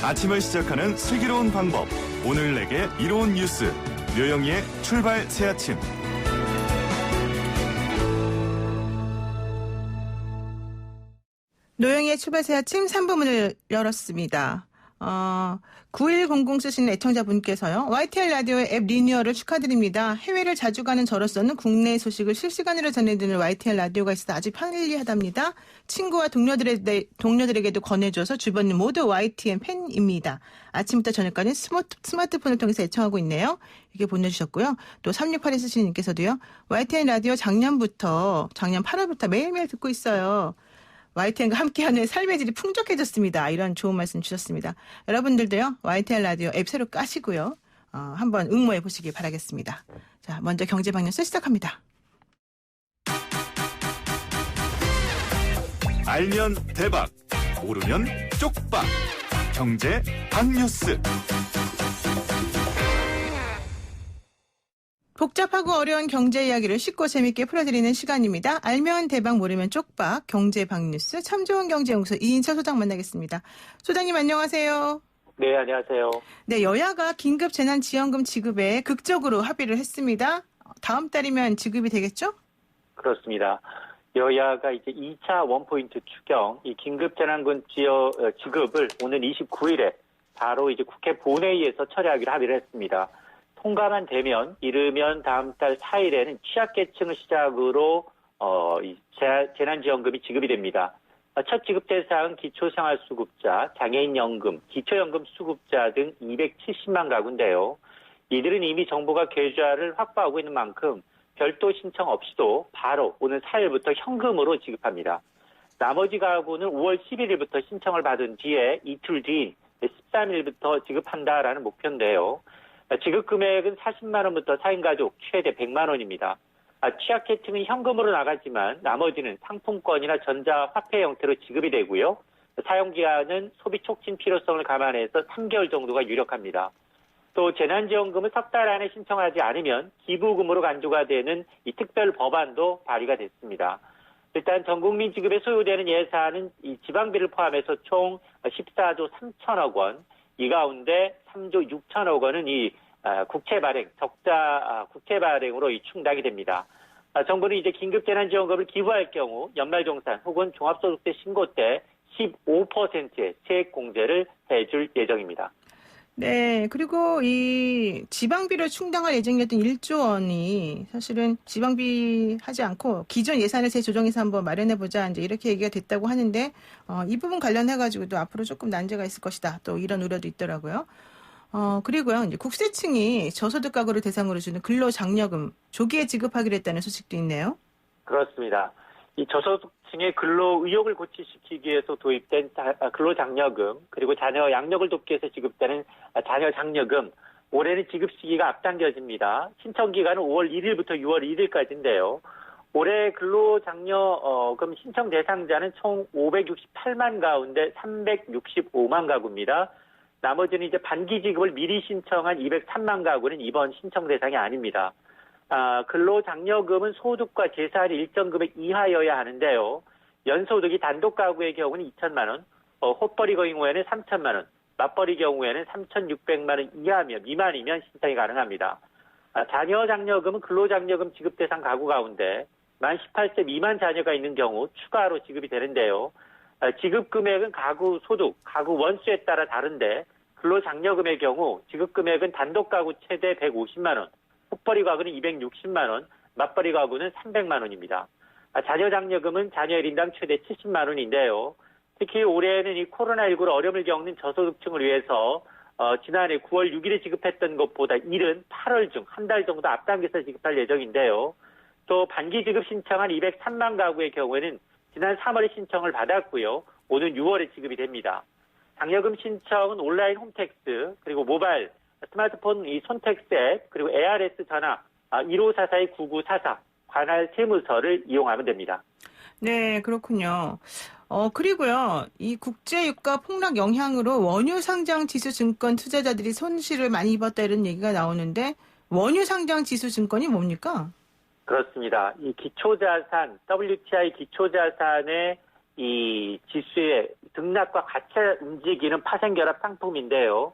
아침을 시작하는 슬기로운 방법. 오늘 내게 이로운 뉴스. 류영희의 출발 새아침. 노영희의 출발 새아침 3부 문을 열었습니다. 9100 쓰시는 애청자분께서요. YTN 라디오의 앱 리뉴얼을 축하드립니다. 해외를 자주 가는 저로서는 국내 소식을 실시간으로 전해드리는 YTN 라디오가 있어 아주 편리하답니다. 친구와 동료들에게도 권해줘서 주변인 모두 YTN 팬입니다. 아침부터 저녁까지 스마트폰을 통해서 애청하고 있네요. 이렇게 보내주셨고요. 또 3682 쓰시는 님께서도요. YTN 라디오 작년 8월부터 매일매일 듣고 있어요. YTN과 함께하는 삶의 질이 풍족해졌습니다. 이런 좋은 말씀 주셨습니다. 여러분들도요. YTN 라디오 앱 새로 까시고요. 한번 응모해 보시기 바라겠습니다. 자, 먼저 경제방뉴스 시작합니다. 알면 대박, 모르면 쪽박. 경제방뉴스. 복잡하고 어려운 경제 이야기를 쉽고 재밌게 풀어드리는 시간입니다. 알면 대박 모르면 쪽박 경제방뉴스 참 좋은 경제연구소 이인철 소장 만나겠습니다. 소장님 안녕하세요. 네, 안녕하세요. 네, 여야가 긴급 재난지원금 지급에 극적으로 합의를 했습니다. 다음 달이면 지급이 되겠죠? 그렇습니다. 여야가 이제 2차 원포인트 추경, 이 긴급 재난금 지급을 오늘 29일에 바로 이제 국회 본회의에서 처리하기로 합의를 했습니다. 통과만 되면 이르면 다음 달 4일에는 취약계층을 시작으로 재난지원금이 지급이 됩니다. 첫 지급 대상은 기초생활수급자, 장애인연금, 기초연금 수급자 등 270만 가구인데요. 이들은 이미 정부가 계좌를 확보하고 있는 만큼 별도 신청 없이도 바로 오는 4일부터 현금으로 지급합니다. 나머지 가구는 5월 11일부터 신청을 받은 뒤에 이틀 뒤인 13일부터 지급한다라는 목표인데요. 지급 금액은 40만 원부터 4인 가족 최대 100만 원입니다. 취약계층은 현금으로 나가지만 나머지는 상품권이나 전자화폐 형태로 지급이 되고요. 사용기한은 소비 촉진 필요성을 감안해서 3개월 정도가 유력합니다. 또 재난지원금을 석 달 안에 신청하지 않으면 기부금으로 간주가 되는 이 특별 법안도 발의가 됐습니다. 일단 전국민 지급에 소요되는 예산은 이 지방비를 포함해서 총 14조 3천억 원, 이 가운데 3조 6천억 원은 이 국채 발행, 적자 국채 발행으로 충당이 됩니다. 정부는 이제 긴급재난지원금을 기부할 경우 연말정산 혹은 종합소득세 신고 때 15%의 세액공제를 해줄 예정입니다. 네, 그리고 이 지방비를 충당할 예정이었던 1조 원이 사실은 지방비 하지 않고 기존 예산을 재조정해서 한번 마련해보자 이제 이렇게 얘기가 됐다고 하는데 이 부분 관련해가지고도 앞으로 조금 난제가 있을 것이다. 또 이런 우려도 있더라고요. 그리고요, 이제 국세청이 저소득 가구를 대상으로 주는 근로장려금 조기에 지급하기로 했다는 소식도 있네요. 그렇습니다. 이 저소득층의 근로 의욕을 고취시키기 위해서 도입된 근로장려금, 그리고 자녀 양육을 돕기 위해서 지급되는 자녀장려금, 올해는 지급 시기가 앞당겨집니다. 신청 기간은 5월 1일부터 6월 1일까지인데요. 올해 근로장려금 신청 대상자는 총 568만 가운데 365만 가구입니다. 나머지는 이제 반기 지급을 미리 신청한 203만 가구는 이번 신청 대상이 아닙니다. 근로장려금은 소득과 재산이 일정 금액 이하여야 하는데요. 연소득이 단독 가구의 경우는 2천만 원, 헛벌이 경우에는 3천만 원, 맞벌이 경우에는 3,600만 원 이하며 미만이면 신청이 가능합니다. 자녀장려금은 근로장려금 지급 대상 가구 가운데 만 18세 미만 자녀가 있는 경우 추가로 지급이 되는데요. 지급 금액은 가구 소득, 가구 원수에 따라 다른데 근로장려금의 경우 지급 금액은 단독 가구 최대 150만 원, 헛벌이 가구는 260만 원, 맞벌이 가구는 300만 원입니다. 자녀장려금은 자녀 1인당 최대 70만 원인데요. 특히 올해는 이 코로나19로 어려움을 겪는 저소득층을 위해서 지난해 9월 6일에 지급했던 것보다 이른 8월 중 한 달 정도 앞당겨서 지급할 예정인데요. 또 반기 지급 신청한 203만 가구의 경우에는 지난 3월에 신청을 받았고요. 오는 6월에 지급이 됩니다. 장려금 신청은 온라인 홈택스, 그리고 모바일, 스마트폰 이 손택스 앱, 그리고 ARS 전화 1544-9944 관할 세무서를 이용하면 됩니다. 네, 그렇군요. 그리고요, 이 국제유가 폭락 영향으로 원유 상장 지수 증권 투자자들이 손실을 많이 입었다 이런 얘기가 나오는데 원유 상장 지수 증권이 뭡니까? 그렇습니다. 이 기초자산, WTI 기초자산의 이 지수에 급락과 같이 움직이는 파생결합 상품인데요.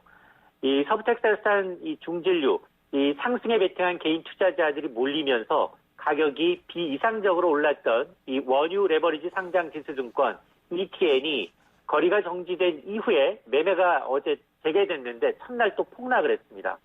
이 서부 텍사스산 이 중진류, 이 상승에 베팅한 개인 투자자들이 몰리면서 가격이 비이상적으로 올랐던 이 원유 레버리지 상장 지수증권 ETN이 거래가 정지된 이후에 매매가 어제 재개됐는데 첫날 또 폭락을 했습니다.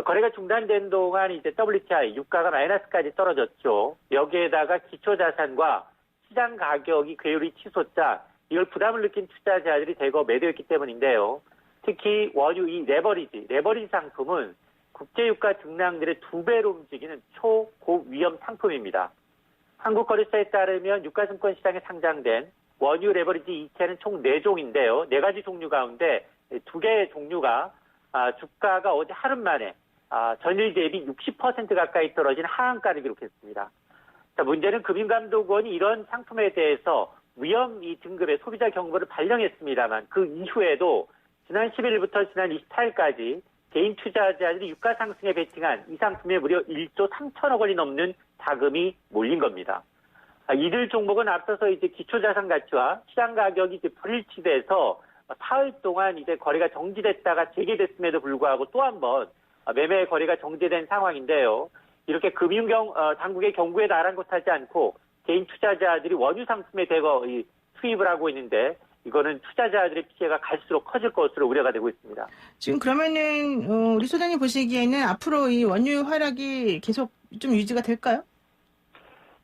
거래가 중단된 동안 이제 WTI 유가가 마이너스까지 떨어졌죠. 여기에다가 기초자산과 시장 가격이 괴율이 치솟자 이걸 부담을 느낀 투자자들이 대거 매도했기 때문인데요. 특히 원유 이 레버리지 상품은 국제유가 등락률의 2배로 움직이는 초고위험 상품입니다. 한국거래소에 따르면 유가증권 시장에 상장된 원유 레버리지 ETN은 총 4종인데요. 4가지 종류 가운데 2개의 종류가 주가가 어제 하루 만에 전일 대비 60% 가까이 떨어진 하한가를 기록했습니다. 자, 문제는 금융감독원이 이런 상품에 대해서 위험 이 등급의 소비자 경고를 발령했습니다만 그 이후에도 지난 11일부터 지난 24일까지 개인 투자자들이 유가 상승에 베팅한 이 상품에 무려 1조 3천억 원이 넘는 자금이 몰린 겁니다. 이들 종목은 앞서서 이제 기초자산 가치와 시장 가격이 이제 불일치돼서 사흘 동안 이제 거래가 정지됐다가 재개됐음에도 불구하고 또 한 번 매매 거래가 정지된 상황인데요. 이렇게 당국의 경고에 아랑곳하지 않고 개인 투자자들이 원유 상품에 대거 투입을 하고 있는데 이거는 투자자들의 피해가 갈수록 커질 것으로 우려가 되고 있습니다. 지금 그러면은 우리 소장님 보시기에는 앞으로 이 원유 하락이 계속 좀 유지가 될까요?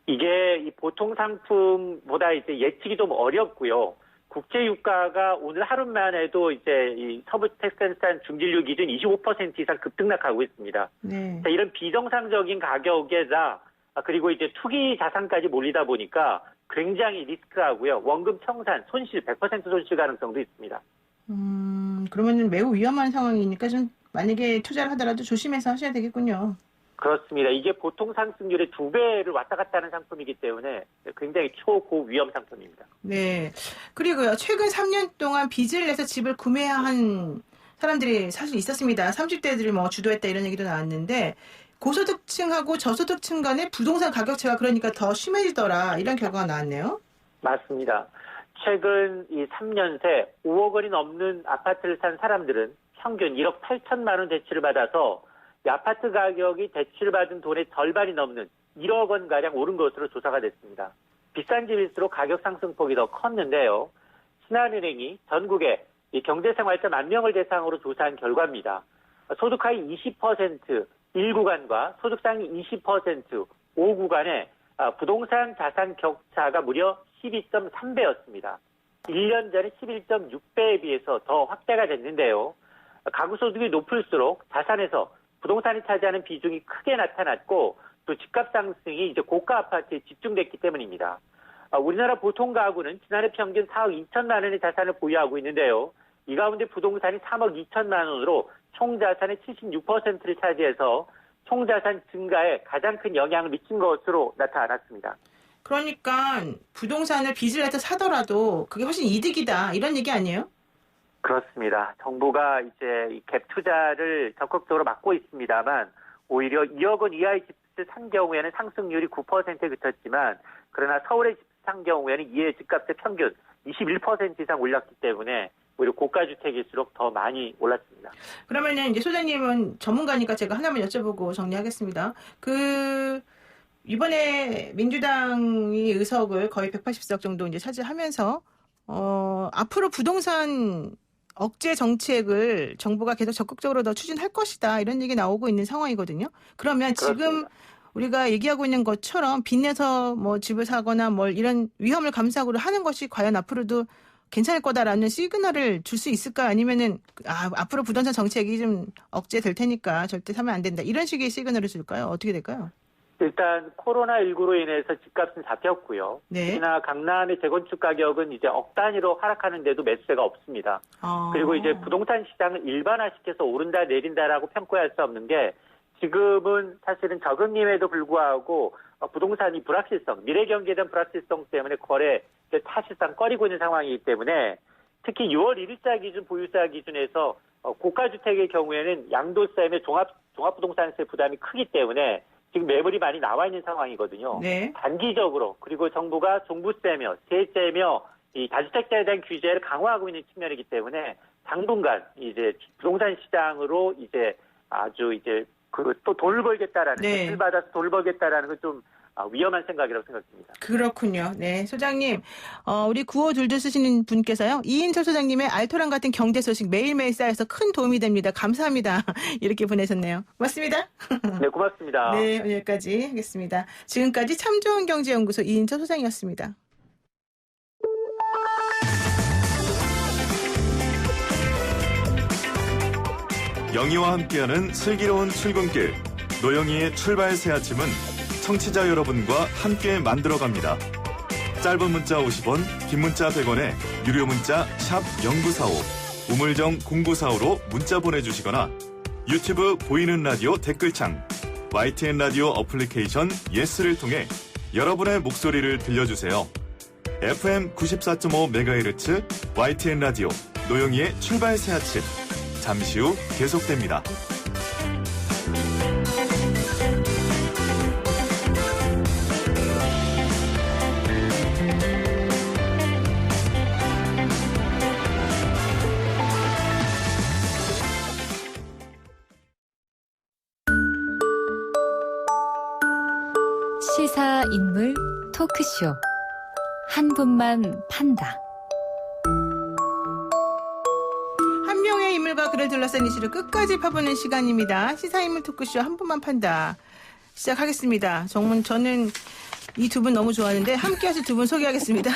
이게 이 보통 상품보다 이제 예측이 좀 어렵고요. 국제 유가가 오늘 하루만 해도 이제 이 서부 텍사스산 중진류 기준 25% 이상 급등락하고 있습니다. 네. 자, 이런 비정상적인 가격에다 그리고 이제 투기 자산까지 몰리다 보니까 굉장히 리스크하고요. 원금 청산, 손실 100% 손실 가능성도 있습니다. 그러면 매우 위험한 상황이니까 좀 만약에 투자를 하더라도 조심해서 하셔야 되겠군요. 그렇습니다. 이게 보통 상승률의 2배를 왔다 갔다 하는 상품이기 때문에 굉장히 초고위험 상품입니다. 네. 그리고요. 최근 3년 동안 빚을 내서 집을 구매한 사람들이 사실 있었습니다. 30대들이 뭐 주도했다 이런 얘기도 나왔는데 고소득층하고 저소득층 간의 부동산 가격차가 그러니까 더 심해지더라 이런 결과가 나왔네요. 맞습니다. 최근 이 3년 새 5억 원이 넘는 아파트를 산 사람들은 평균 1억 8천만 원 대출을 받아서 이 아파트 가격이 대출받은 돈의 절반이 넘는 1억 원가량 오른 것으로 조사가 됐습니다. 비싼 집일수록 가격 상승폭이 더 컸는데요. 신한은행이 전국의 이 경제생활자 10,000명을 대상으로 조사한 결과입니다. 소득하위 20% 1구간과 소득상위 20% 5구간의 부동산 자산 격차가 무려 12.3배였습니다. 1년 전에 11.6배에 비해서 더 확대가 됐는데요. 가구 소득이 높을수록 자산에서 부동산이 차지하는 비중이 크게 나타났고 또 집값 상승이 이제 고가 아파트에 집중됐기 때문입니다. 우리나라 보통 가구는 지난해 평균 4억 2천만 원의 자산을 보유하고 있는데요. 이 가운데 부동산이 3억 2천만 원으로 총 자산의 76%를 차지해서 총 자산 증가에 가장 큰 영향을 미친 것으로 나타났습니다. 그러니까 부동산을 빚을 내서 사더라도 그게 훨씬 이득이다 이런 얘기 아니에요? 그렇습니다. 정부가 이제 이 갭 투자를 적극적으로 막고 있습니다만 오히려 2억 원 이하의 집을 산 경우에는 상승률이 9%에 그쳤지만 그러나 서울의 집 산 경우에는 이해 집값의 평균 21% 이상 올랐기 때문에 오히려 고가 주택일수록 더 많이 올랐습니다. 그러면은 이제 소장님은 전문가니까 제가 하나만 여쭤보고 정리하겠습니다. 이번에 민주당이 의석을 거의 180석 정도 이제 차지하면서 앞으로 부동산 억제 정책을 정부가 계속 적극적으로 더 추진할 것이다 이런 얘기 나오고 있는 상황이거든요. 그러면 그렇습니다. 지금 우리가 얘기하고 있는 것처럼 빚내서 뭐 집을 사거나 뭐 이런 위험을 감수하고 하는 것이 과연 앞으로도 괜찮을 거다라는 시그널을 줄 수 있을까? 아니면은 앞으로 부동산 정책이 좀 억제될 테니까 절대 사면 안 된다. 이런 식의 시그널을 줄까요? 어떻게 될까요? 일단 코로나19로 인해서 집값은 잡혔고요. 네. 특히나 강남의 재건축 가격은 이제 억 단위로 하락하는데도 매수세가 없습니다. 그리고 이제 부동산 시장을 일반화시켜서 오른다 내린다라고 평가할 수 없는 게 지금은 사실은 저금리에도 불구하고 부동산이 불확실성, 미래 경기에 대한 불확실성 때문에 거래 사실상 꺼리고 있는 상황이기 때문에 특히 6월 1일자 기준 보유자 기준에서 고가주택의 경우에는 양도세며 종합부동산세 부담이 크기 때문에 지금 매물이 많이 나와 있는 상황이거든요. 네. 단기적으로 그리고 정부가 종부세며 세제며 이 다주택자에 대한 규제를 강화하고 있는 측면이기 때문에 당분간 이제 부동산 시장으로 이제 아주 이제 또 돈을 벌겠다라는 네. 빚을 받아서 돈을 벌겠다라는 건 좀 위험한 생각이라고 생각됩니다. 그렇군요. 네, 소장님. 우리 9522 쓰시는 분께서요. 이인철 소장님의 알토란 같은 경제 소식 매일매일 쌓여서 큰 도움이 됩니다. 감사합니다. 이렇게 보내셨네요. 고맙습니다. 네, 고맙습니다. 네, 오늘까지 하겠습니다. 지금까지 참 좋은 경제연구소 이인철 소장이었습니다. 영희와 함께하는 슬기로운 출근길. 노영희의 출발 새 아침은 청취자 여러분과 함께 만들어갑니다. 짧은 문자 50원, 긴 문자 100원에 유료 문자 샵 0945, 우물정 0945로 문자 보내주시거나 유튜브 보이는 라디오 댓글창, YTN 라디오 어플리케이션 예스를 통해 여러분의 목소리를 들려주세요. FM 94.5MHz YTN 라디오 노영희의 출발 새 아침. 잠시 후 계속됩니다. 시사 인물 토크쇼 한 분만 판다. 한 명의 인물과 그를 둘러싼 이슈를 끝까지 파보는 시간입니다. 시사인물 토크쇼 한 분만 판다. 시작하겠습니다. 정말 저는 이 두 분 너무 좋아하는데 함께 하실 두 분 소개하겠습니다.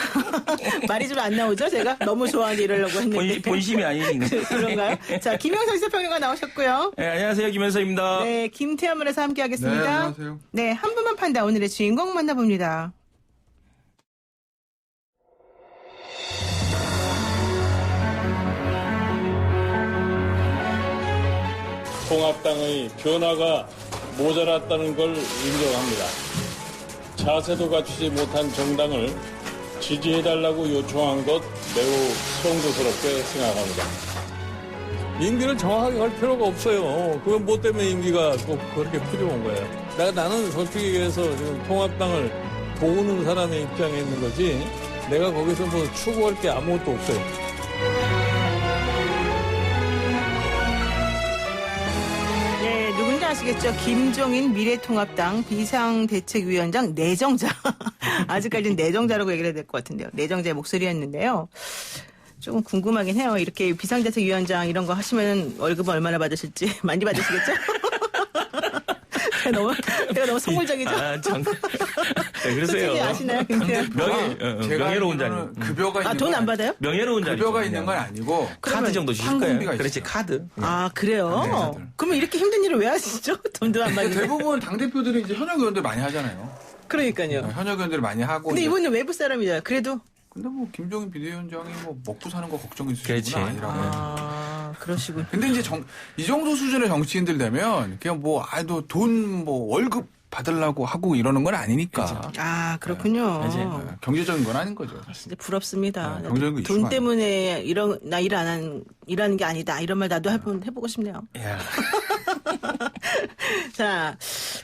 말이 좀 안 나오죠? 제가 너무 좋아하는데 이러려고 했는데. 본심이 아니니. 그런가요? 자, 김영선 시사평론가 나오셨고요. 네, 안녕하세요. 김현서입니다. 네, 김태현문에서 함께 하겠습니다. 네, 안녕하세요. 네, 한 분만 판다. 오늘의 주인공 만나봅니다. 통합당의 변화가 모자랐다는 걸 인정합니다. 자세도 갖추지 못한 정당을 지지해달라고 요청한 것 매우 송구스럽게 생각합니다. 임기를 정확하게 할 필요가 없어요. 그건 뭐 때문에 임기가 꼭 그렇게 필요한 거예요. 나는 솔직히 얘기해서 지금 통합당을 도우는 사람의 입장에 있는 거지 내가 거기서 뭐 추구할 게 아무것도 없어요. 네, 누군지 아시겠죠? 김종인 미래통합당 비상대책위원장 내정자. 아직까지는 내정자라고 얘기를 해야 될 것 같은데요. 내정자의 목소리였는데요. 조금 궁금하긴 해요. 이렇게 비상대책위원장 이런 거 하시면 월급은 얼마나 받으실지 많이 받으시겠죠? 제가 너무 속물적이죠? 아, 참. 네, 그러세요. 아시나요? 김태현? 명예로운 자리. 급여가 있는 돈 안 받아요? 명예로운 자리. 급여가 있는 건 아니고 카드 정도 주실 항공비가 거예요. 그렇지, 있어요. 카드. 아, 그래요? 네, 그러면 이렇게 힘든 일을 왜 하시죠? 돈도 안 받는데. 대부분 당대표들이 이제 현역 의원들 많이 하잖아요. 그러니까요. 현역 의원들 많이 하고. 근데 이제 이분은 외부 사람이잖아요. 그래도. 근데 뭐 김종인 비대위원장이 뭐 먹고 사는 거 걱정 있으신 그렇지. 분은 아니라고. 아, 그러시군. 근데 이제 이 정도 수준의 정치인들 되면 그냥 뭐 돈 뭐 월급 받으려고 하고 이러는 건 아니니까. 아, 그렇군요. 맞아요. 경제적인 건 아닌 거죠. 진짜 부럽습니다. 네, 경제적인 돈 이슈가 때문에 나 일하는 게 아니다. 이런 말 나도 해보고 싶네요. 야. 자,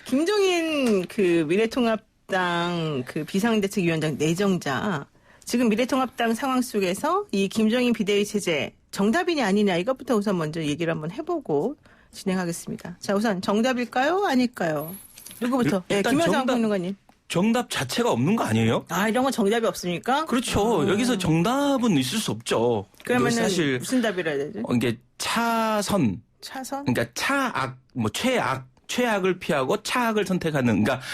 김종인 그 미래통합당 그 비상대책위원장 내정자. 지금 미래통합당 상황 속에서 이 김종인 비대위 체제 정답이냐 아니냐 이것부터 우선 먼저 얘기를 한번 해보고 진행하겠습니다. 자, 우선 정답일까요? 아닐까요? 누구부터? 네, 일단 김현상 평론가님. 정답 자체가 없는 거 아니에요? 아, 이런 건 정답이 없습니까? 그렇죠. 여기서 정답은 있을 수 없죠. 그러면은 사실 무슨 답이라 해야 되죠? 이게 차선, 차선? 그러니까 차악, 뭐 최악을 피하고 차악을 선택하는, 그러니까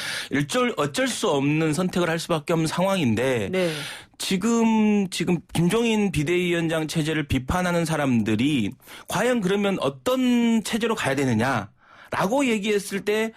어쩔 수 없는 선택을 할 수밖에 없는 상황인데, 네. 지금 김종인 비대위원장 체제를 비판하는 사람들이 과연 그러면 어떤 체제로 가야 되느냐라고 얘기했을 때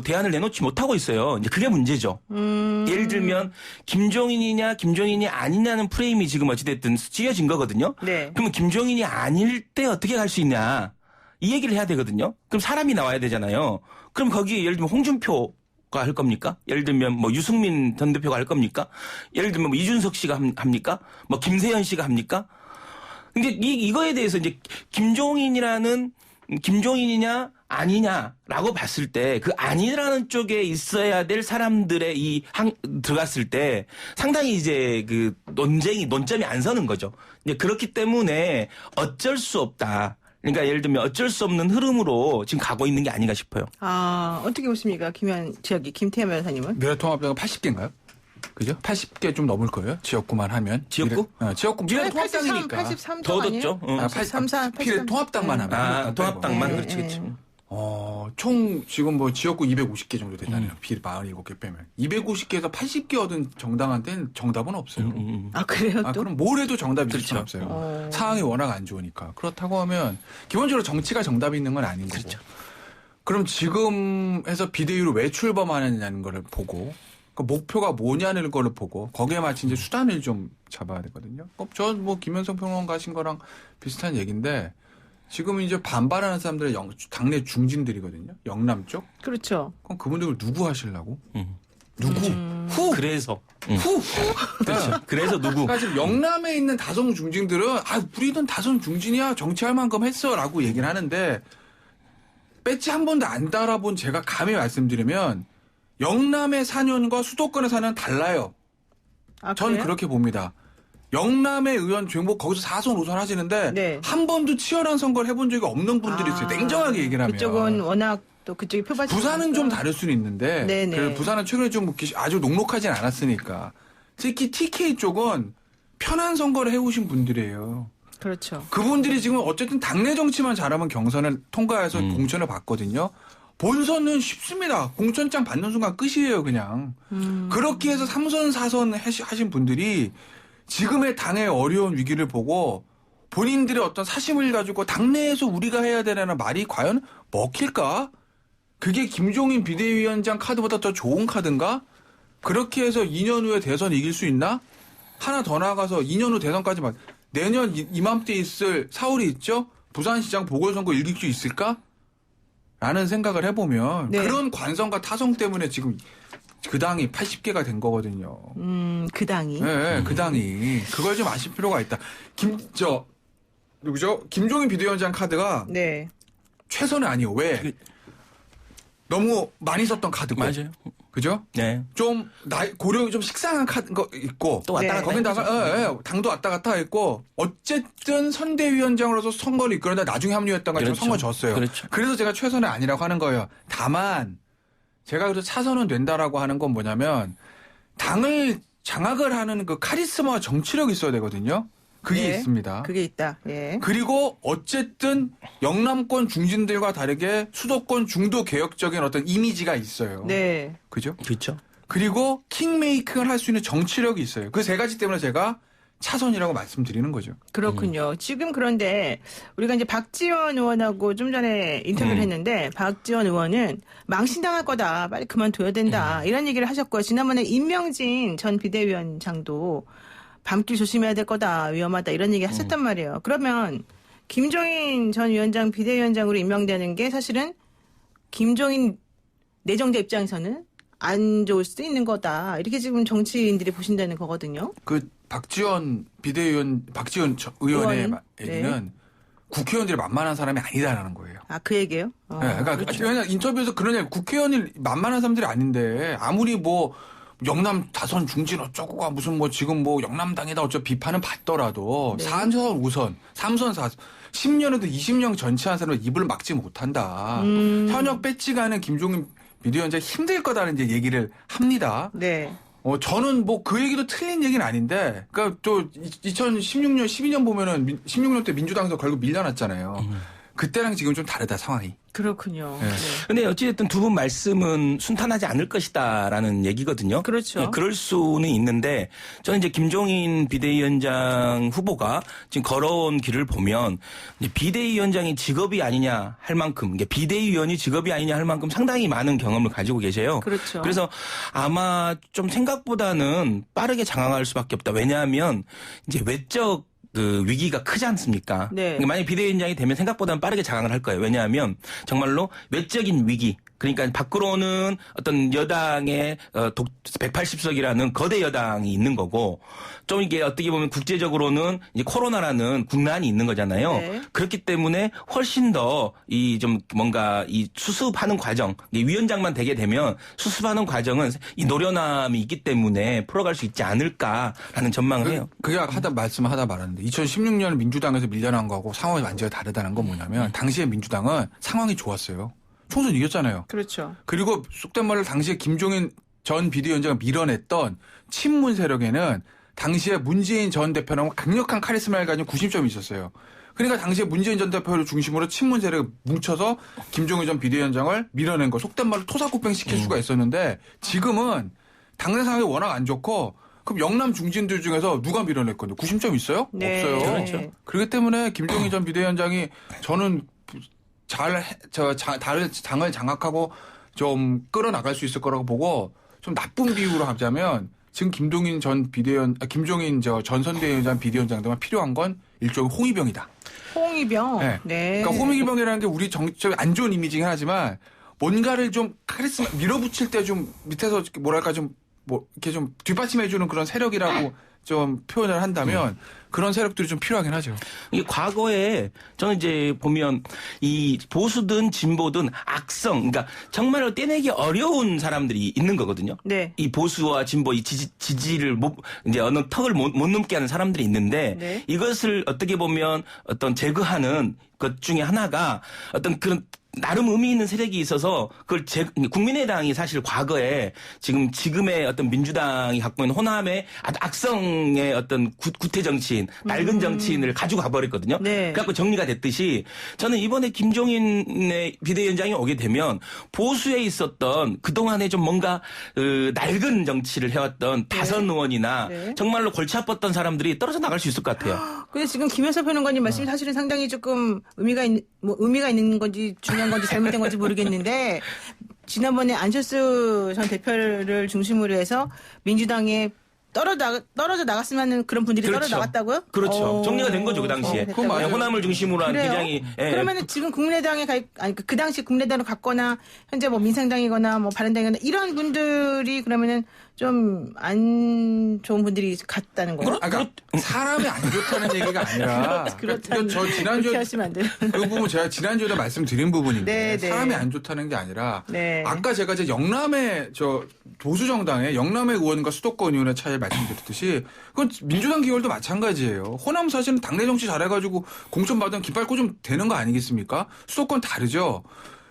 대안을 내놓지 못하고 있어요. 이제 그게 문제죠. 예를 들면 김종인이 아니냐는 프레임이 지금 어찌됐든 찢어진 거거든요. 네. 그러면 김종인이 아닐 때 어떻게 갈 수 있냐 이 얘기를 해야 되거든요. 그럼 사람이 나와야 되잖아요. 그럼 거기에 예를 들면 홍준표가 할 겁니까? 예를 들면 뭐 유승민 전 대표가 할 겁니까? 예를 들면 뭐 이준석 씨가 합니까? 뭐 김세현 씨가 합니까? 근데 이거에 대해서 이제 김종인이냐 아니냐라고 봤을 때 그 아니라는 쪽에 있어야 될 사람들의 들어갔을 때 상당히 이제 그 논점이 안 서는 거죠. 이제 그렇기 때문에 어쩔 수 없다. 그러니까 예를 들면 어쩔 수 없는 흐름으로 지금 가고 있는 게 아닌가 싶어요. 어떻게 보십니까? 김태현 변호사님은? 미래통합당은 80개인가요? 그죠? 80개 좀 넘을 거예요. 지역구만 하면. 지역구? 지역구 미래통합당이니까. 83, 더 아니에요? 얻었죠. 83, 미래통합당만 하면. 통합당만 그렇지. 총 지금 뭐 지역구 250개 정도 되잖아요. 비례 47개 빼면. 250개에서 80개 얻은 정당한테는 정답은 없어요. 그래요 또? 그럼 뭘 해도 정답이 그렇죠. 없어요. 상황이 워낙 안 좋으니까. 그렇다고 하면 기본적으로 정치가 정답이 있는 건 아닌 거고. 그렇죠. 그럼 지금 해서 비대위로 왜 출범하느냐는 거를 보고 그 목표가 뭐냐는 거를 보고 거기에 맞춘 이제 수단을 좀 잡아야 되거든요. 저 뭐 김현성 평론가 하신 거랑 비슷한 얘기인데 지금 이제 반발하는 사람들은 당내 중진들이거든요. 영남 쪽. 그렇죠. 그럼 그분들 누구 하시려고? 누구? 후. 그래서. 후. 그렇죠. 그래서 누구? 그러니까 지금 영남에 있는 다성 중진들은 우리는 다성 중진이야 정치할 만큼 했어라고 얘기를 하는데 배지 한 번도 안 달아본 제가 감히 말씀드리면 영남의 4년과 수도권의 4년 달라요. 전 그래요? 그렇게 봅니다. 영남의 의원 중뭐 거기서 4선 5선 하시는데 네. 한 번도 치열한 선거를 해본 적이 없는 분들이 있어요. 냉정하게 얘기를 하면. 그쪽은 워낙 또 그쪽이 표밭이 부산은 좀 다를 수는 있는데 네네. 그래서 부산은 최근에 좀 아주 녹록하진 않았으니까 특히 TK 쪽은 편한 선거를 해오신 분들이에요. 그렇죠. 그분들이 지금 어쨌든 당내 정치만 잘하면 경선을 통과해서 공천을 받거든요. 본선은 쉽습니다. 공천장 받는 순간 끝이에요, 그냥. 그렇게 해서 3선, 4선 하신 분들이 지금의 당의 어려운 위기를 보고 본인들의 어떤 사심을 가지고 당내에서 우리가 해야 되라는 말이 과연 먹힐까? 그게 김종인 비대위원장 카드보다 더 좋은 카드인가? 그렇게 해서 2년 후에 대선 이길 수 있나? 하나 더 나아가서 2년 후 대선까지만 내년 이맘때 있을 4월이 있죠? 부산시장 보궐선거 이길 수 있을까? 라는 생각을 해보면 네. 그런 관성과 타성 때문에 지금 그 당이 80개가 된 거거든요. 그 당이. 네, 그 당이. 그걸 좀 아실 필요가 있다. 누구죠? 김종인 비대위원장 카드가 네. 최선은 아니에요. 왜? 너무 많이 썼던 카드고. 맞아요. 그죠? 네. 좀 고령이 좀 식상한 카드 거 있고 또 왔다 네. 갔다 거기다가 당도 왔다 갔다 했고 어쨌든 선대위원장으로서 선거를 이끌었는데 나중에 합류했던 거 그렇죠. 선거 졌어요. 그렇죠. 그래서 제가 최선은 아니라고 하는 거예요. 다만 제가 그래서 차선은 된다라고 하는 건 뭐냐면 당을 장악을 하는 그 카리스마와 정치력이 있어야 되거든요. 그게 네. 있습니다. 그게 있다. 예. 그리고 어쨌든 영남권 중진들과 다르게 수도권 중도 개혁적인 어떤 이미지가 있어요. 네. 그죠? 그렇죠. 그리고 킹메이킹을 할 수 있는 정치력이 있어요. 그 세 가지 때문에 제가 차선이라고 말씀드리는 거죠. 그렇군요. 지금 그런데 우리가 이제 박지원 의원하고 좀 전에 인터뷰를 했는데 박지원 의원은 망신당할 거다. 빨리 그만둬야 된다. 이런 얘기를 하셨고요. 지난번에 임명진 전 비대위원장도 밤길 조심해야 될 거다. 위험하다. 이런 얘기 하셨단 말이에요. 그러면 김종인 전 위원장 비대위원장으로 임명되는 게 사실은 김종인 내정자 입장에서는 안 좋을 수도 있는 거다. 이렇게 지금 정치인들이 보신다는 거거든요. 그 박지원 의원의 의원은? 얘기는 국회의원들이 만만한 사람이 아니다라는 거예요. 그 얘기예요? 네, 그러니까 그렇죠. 왜냐면 인터뷰에서 그런 얘기 만만히 만만한 사람들이 아닌데 아무리 뭐 영남 다선 중진 어쩌고가 무슨 뭐 지금 뭐 영남당이다 어쩌고 비판은 받더라도 네. 4선 5선 3선 4선 10년에도 20년 전치한 사람은 입을 막지 못한다. 현역 배지가 하는 김종인 비대위원장이 힘들 거다는 이제 얘기를 합니다. 네. 저는 뭐 그 얘기도 틀린 얘기는 아닌데, 그러니까 또 2016년, 12년 보면은 16년 때 민주당에서 결국 밀려났잖아요. 그때랑 지금 좀 다르다 상황이. 그렇군요. 네. 네. 근데 어찌됐든 두 분 말씀은 순탄하지 않을 것이다라는 얘기거든요. 그렇죠. 네, 그럴 수는 있는데 저는 이제 김종인 비대위원장 후보가 지금 걸어온 길을 보면 이제 비대위원장이 직업이 아니냐 할 만큼, 이게 비대위원이 직업이 아니냐 할 만큼 상당히 많은 경험을 가지고 계세요. 그렇죠. 그래서 아마 좀 생각보다는 빠르게 장악할 수밖에 없다. 왜냐하면 이제 외적 그 위기가 크지 않습니까? 네. 그러니까 만약 비대위원장이 되면 생각보다는 빠르게 장악을 할 거예요. 왜냐하면 정말로 외적인 위기, 그러니까 밖으로는 어떤 여당의 180석이라는 거대 여당이 있는 거고 좀 이게 어떻게 보면 국제적으로는 이제 코로나라는 국난이 있는 거잖아요. 네. 그렇기 때문에 훨씬 더 이 좀 뭔가 이 수습하는 과정, 위원장만 되게 되면 수습하는 과정은 이 노련함이 있기 때문에 풀어갈 수 있지 않을까라는 전망을 해요. 그게 말씀하다 말았는데 2016년 민주당에서 밀려난 거하고 상황이 완전히 다르다는 건 뭐냐면 당시에 민주당은 상황이 좋았어요. 총선 이겼잖아요. 그렇죠. 그리고 속된 말로 당시에 김종인 전 비대위원장을 밀어냈던 친문 세력에는 당시에 문재인 전 대표랑 강력한 카리스마를 가진 구심점이 있었어요. 그러니까 당시에 문재인 전 대표를 중심으로 친문 세력을 뭉쳐서 김종인 전 비대위원장을 밀어낸 거 속된 말로 토사구팽 시킬 수가 있었는데 지금은 당내 상황이 워낙 안 좋고 그럼 영남 중진들 중에서 누가 밀어낼 건데 구심점 있어요? 네. 없어요. 그렇죠. 그렇기 때문에 김종인 전 비대위원장이 저는 당을 장악하고 좀 끌어나갈 수 있을 거라고 보고 좀 나쁜 비유로 하자면 지금 김종인 전 선대위원장 비대위원장들만 필요한 건 일종의 홍위병이다. 홍위병. 네. 네. 그러니까 홍위병이라는 게 우리 정치적인 안 좋은 이미지긴 하지만 뭔가를 좀 카리스마 밀어붙일 때 좀 밑에서 뭐랄까 좀 뭐 이렇게 좀 뒷받침해주는 그런 세력이라고 좀 표현을 한다면 그런 세력들이 좀 필요하긴 하죠. 이게 과거에 저는 이제 보면 이 보수든 진보든 악성, 그러니까 정말로 떼내기 어려운 사람들이 있는 거거든요. 네. 이 보수와 진보, 이 지지를 이제 어느 턱을 못 넘게 하는 사람들이 있는데 네. 이것을 어떻게 보면 어떤 제거하는 것 중에 하나가 어떤 그런 나름 의미 있는 세력이 있어서 그걸 국민의당이 사실 과거에 지금의 어떤 민주당이 갖고 있는 호남의 아주 악성의 어떤 구태 정치인, 낡은 정치인을 가지고 가버렸거든요. 네. 그래갖고 정리가 됐듯이 저는 이번에 김종인의 비대위원장이 오게 되면 보수에 있었던 그동안에 좀 뭔가 낡은 정치를 해왔던 다선 의원이나 네. 정말로 골치 아팠던 사람들이 떨어져 나갈 수 있을 것 같아요. 근데 지금 김현석 평론가님 말씀이 사실은 상당히 조금 의미가 있는 건지 중요한 건지 잘못된 건지 모르겠는데 지난번에 안철수 전 대표를 중심으로 해서 민주당에 떨어져 나갔으면 하는 그런 분들이 그렇죠. 떨어져 나갔다고요? 그렇죠. 정리가 된 거죠, 그 당시에. 됐다고요? 맞아요. 호남을 중심으로 한 그래요? 굉장히. 예. 그러면은 지금 국민의당에 그 당시 국민의당으로 갔거나 현재 뭐 민생당이거나 뭐 바른당이거나 이런 분들이 그러면은 좀 안 좋은 분들이 갔다는 거예요? 그러니까 사람이 안 좋다는 얘기가 아니라 그렇다는 저 그렇게 지난주에 하시면 안 돼요. 그 부분 제가 지난주에도 말씀드린 부분인데 네, 네. 사람이 안 좋다는 게 아니라 네. 아까 제가 이제 영남의 보수 정당의 영남의 의원과 수도권 의원의 차이를 말씀드렸듯이 그건 민주당 기울도 마찬가지예요. 호남 사실은 당내 정치 잘해가지고 공천 받으면 깃발 꽂으면 되는 거 아니겠습니까? 수도권 다르죠.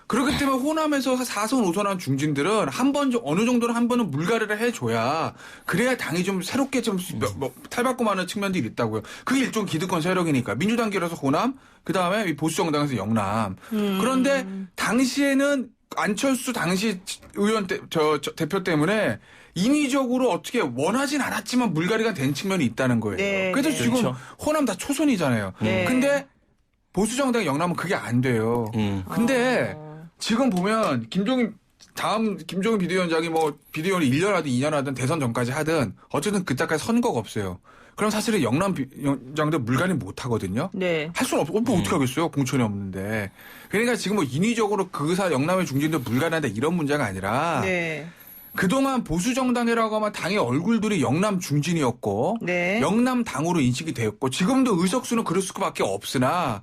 그렇기 때문에 호남에서 4선 5선한 중진들은 어느 정도는 한 번은 물갈이를 해줘야 그래야 당이 좀 새롭게 좀 탈바꿈하는 측면들이 있다고요. 그게 일종 기득권 세력이니까 민주당계라서 호남, 그 다음에 보수 정당에서 영남. 그런데 당시에는 안철수 당시 의원 대표 때문에 인위적으로 어떻게 원하진 않았지만 물갈이가 된 측면이 있다는 거예요. 네, 그래서 네. 지금 그렇죠. 호남 다 초선이잖아요. 네. 근데 보수 정당 영남은 그게 안 돼요. 근데 지금 보면 김종인 비대위원장이 뭐 비대위원을 1년 하든 2년 하든 대선 전까지 하든 어쨌든 그때까지 선거가 없어요. 그럼 사실은 영남 위원장들 물갈이 못 하거든요. 네. 할 수는 없고 뭐 어떻게 하겠어요. 공천이 없는데. 그러니까 지금 뭐 인위적으로 영남의 중진들 물갈이한다 이런 문제가 아니라 네. 그동안 보수 정당이라고 하면 당의 얼굴들이 영남 중진이었고 네. 영남 당으로 인식이 되었고 지금도 의석수는 그럴 수밖에 없으나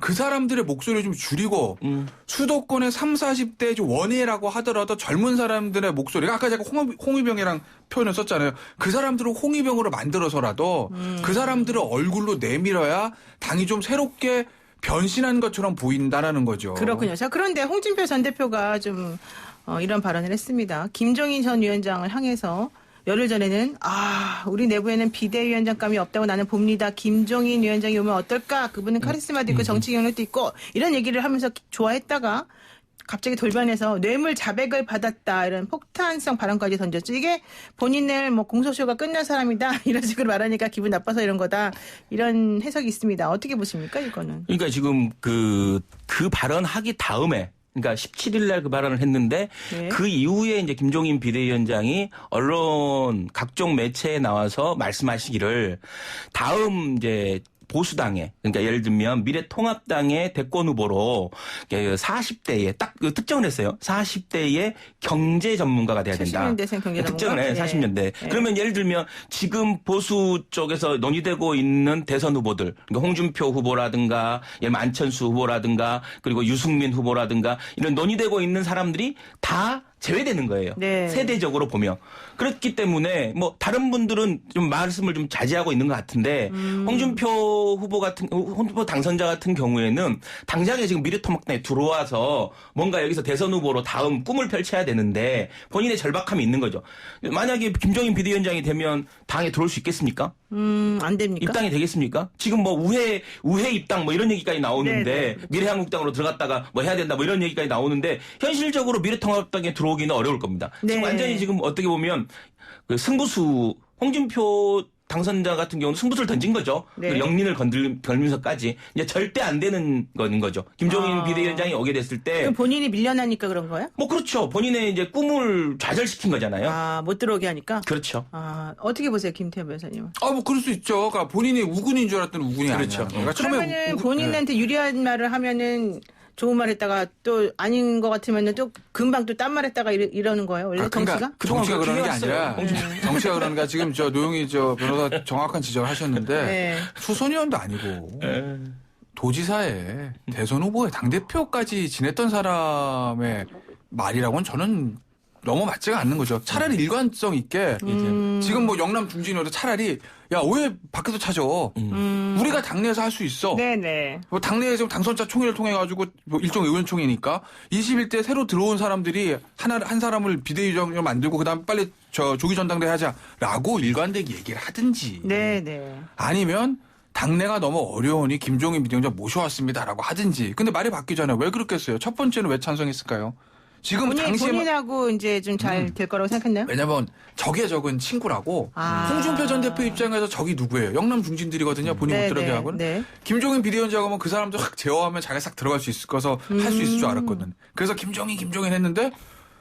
그 사람들의 목소리를 좀 줄이고 수도권의 30, 40대 원예라고 하더라도 젊은 사람들의 목소리가 아까 제가 홍위병이랑 표현을 썼잖아요. 그 사람들을 홍위병으로 만들어서라도 그 사람들을 얼굴로 내밀어야 당이 좀 새롭게 변신한 것처럼 보인다라는 거죠. 그렇군요. 자, 그런데 홍준표 전 대표가 좀 이런 발언을 했습니다. 김종인 전 위원장을 향해서 열흘 전에는 우리 내부에는 비대위원장감이 없다고 나는 봅니다. 김종인 위원장이 오면 어떨까? 그분은 카리스마도 있고 정치 경력도 있고 이런 얘기를 하면서 좋아했다가 갑자기 돌변해서 뇌물 자백을 받았다 이런 폭탄성 발언까지 던졌죠. 이게 본인을 뭐 공소시효가 끝난 사람이다 이런 식으로 말하니까 기분 나빠서 이런 거다 이런 해석이 있습니다. 어떻게 보십니까 이거는? 그러니까 지금 그 발언하기 다음에 그러니까 17일 날 그 발언을 했는데 네. 그 이후에 이제 김종인 비대위원장이 언론 각종 매체에 나와서 말씀하시기를 다음 이제 보수당에 그러니까 예를 들면 미래통합당의 대권 후보로 40대에 딱 특정을 했어요. 40대의 경제 전문가가 돼야 된다. 70년대생 경제 전문가. 특정을 해. 네. 40년대. 네. 그러면 예를 들면 지금 보수 쪽에서 논의되고 있는 대선 후보들, 그러니까 홍준표 후보라든가, 예를 들면 안철수 후보라든가, 그리고 유승민 후보라든가 이런 논의되고 있는 사람들이 다 제외되는 거예요. 네. 세대적으로 보면. 그렇기 때문에 뭐 다른 분들은 좀 말씀을 좀 자제하고 있는 것 같은데 홍준표 당선자 같은 경우에는 당장에 지금 미래통합당에 들어와서 뭔가 여기서 대선 후보로 다음 꿈을 펼쳐야 되는데 본인의 절박함이 있는 거죠. 만약에 김종인 비대위원장이 되면 당에 들어올 수 있겠습니까? 안 됩니까? 입당이 되겠습니까? 지금 뭐 우회 입당 뭐 이런 얘기까지 나오는데 네, 그렇죠. 미래한국당으로 들어갔다가 뭐 해야 된다 뭐 이런 얘기까지 나오는데 현실적으로 미래통합당에 들어오기는 어려울 겁니다. 네. 지금 완전히 지금 어떻게 보면 그 승부수 홍준표 당선자 같은 경우는 승부수를 던진 거죠. 네. 그 영린을 걸면서까지 이제 절대 안 되는 거죠. 김종인 비대위원장이 오게 됐을 때 그럼 본인이 밀려나니까 그런 거예요? 뭐 그렇죠. 본인의 이제 꿈을 좌절시킨 거잖아요. 못 들어오게 하니까? 그렇죠. 어떻게 보세요, 김태현 변호사님은? 뭐 그럴 수 있죠. 그러니까 본인이 우군인 줄 알았더니 우군이 그렇죠. 아니야. 그러니까 처음에 그러면은 본인한테 유리한 말을 하면은 좋은 말 했다가 또 아닌 것 같으면은 또 금방 또 딴 말 했다가 이러는 거예요. 원래 정치가? 그러니까 정치가 그러는 게 아니라 네. 정치가 그러니까 지금 노영희 변호사 정확한 지적을 하셨는데 네. 수소년도 아니고 도지사에 대선 후보에 당대표까지 지냈던 사람의 말이라고는 저는 너무 맞지가 않는 거죠. 차라리 일관성 있게 지금 뭐 영남 중진이어도 차라리 야 왜 밖에서 찾아? 우리가 당내에서 할 수 있어. 네네. 뭐 당내에서 당선자 총회를 통해 가지고 뭐 일종 의원총회니까 21대 새로 들어온 사람들이 한 사람을 비대위원장으로 만들고 그다음 빨리 조기 전당대회 하자라고 일관되게 얘기를 하든지. 네네. 아니면 당내가 너무 어려우니 김종인 비대위원장 모셔왔습니다라고 하든지. 근데 말이 바뀌잖아요. 왜 그렇게 했어요? 첫 번째는 왜 찬성했을까요? 지금 당시에 본인하고 이제 좀 잘 될 거라고 생각했나요? 왜냐면 적의 적은 친구라고 홍준표 전 대표 입장에서 적이 누구예요? 영남 중진들이거든요. 본인 못 들어게 하고는. 네. 김종인 비대위원장 하면 그 사람들 확 제어하면 자기가 싹 들어갈 수 있을 거서 할 수 있을 줄 알았거든. 그래서 김종인 했는데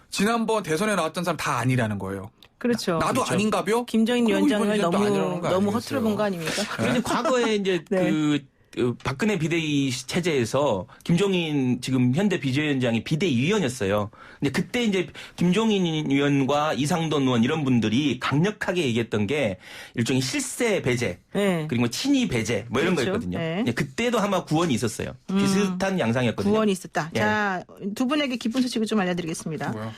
지난번 대선에 나왔던 사람 다 아니라는 거예요. 그렇죠. 나도 그렇죠. 아닌가벼? 김정인 그리고 위원장을 이번 이전도 아니라는 거 너무 아니겠어요? 허투루 본 거 아닙니까? 근데 과거에 이제 네. 그 박근혜 비대위 체제에서 김종인 지금 현대 비대위원장이 비대위원이었어요. 근데 그때 이제 김종인 의원과 이상돈 의원 이런 분들이 강력하게 얘기했던 게 일종의 실세 배제, 네. 그리고 친위 배제 뭐 이런 그렇죠. 거였거든요. 네. 근데 그때도 아마 구원이 있었어요. 비슷한 양상이었거든요. 구원이 있었다. 예. 자, 두 분에게 기쁜 소식을 좀 알려드리겠습니다. 뭐야?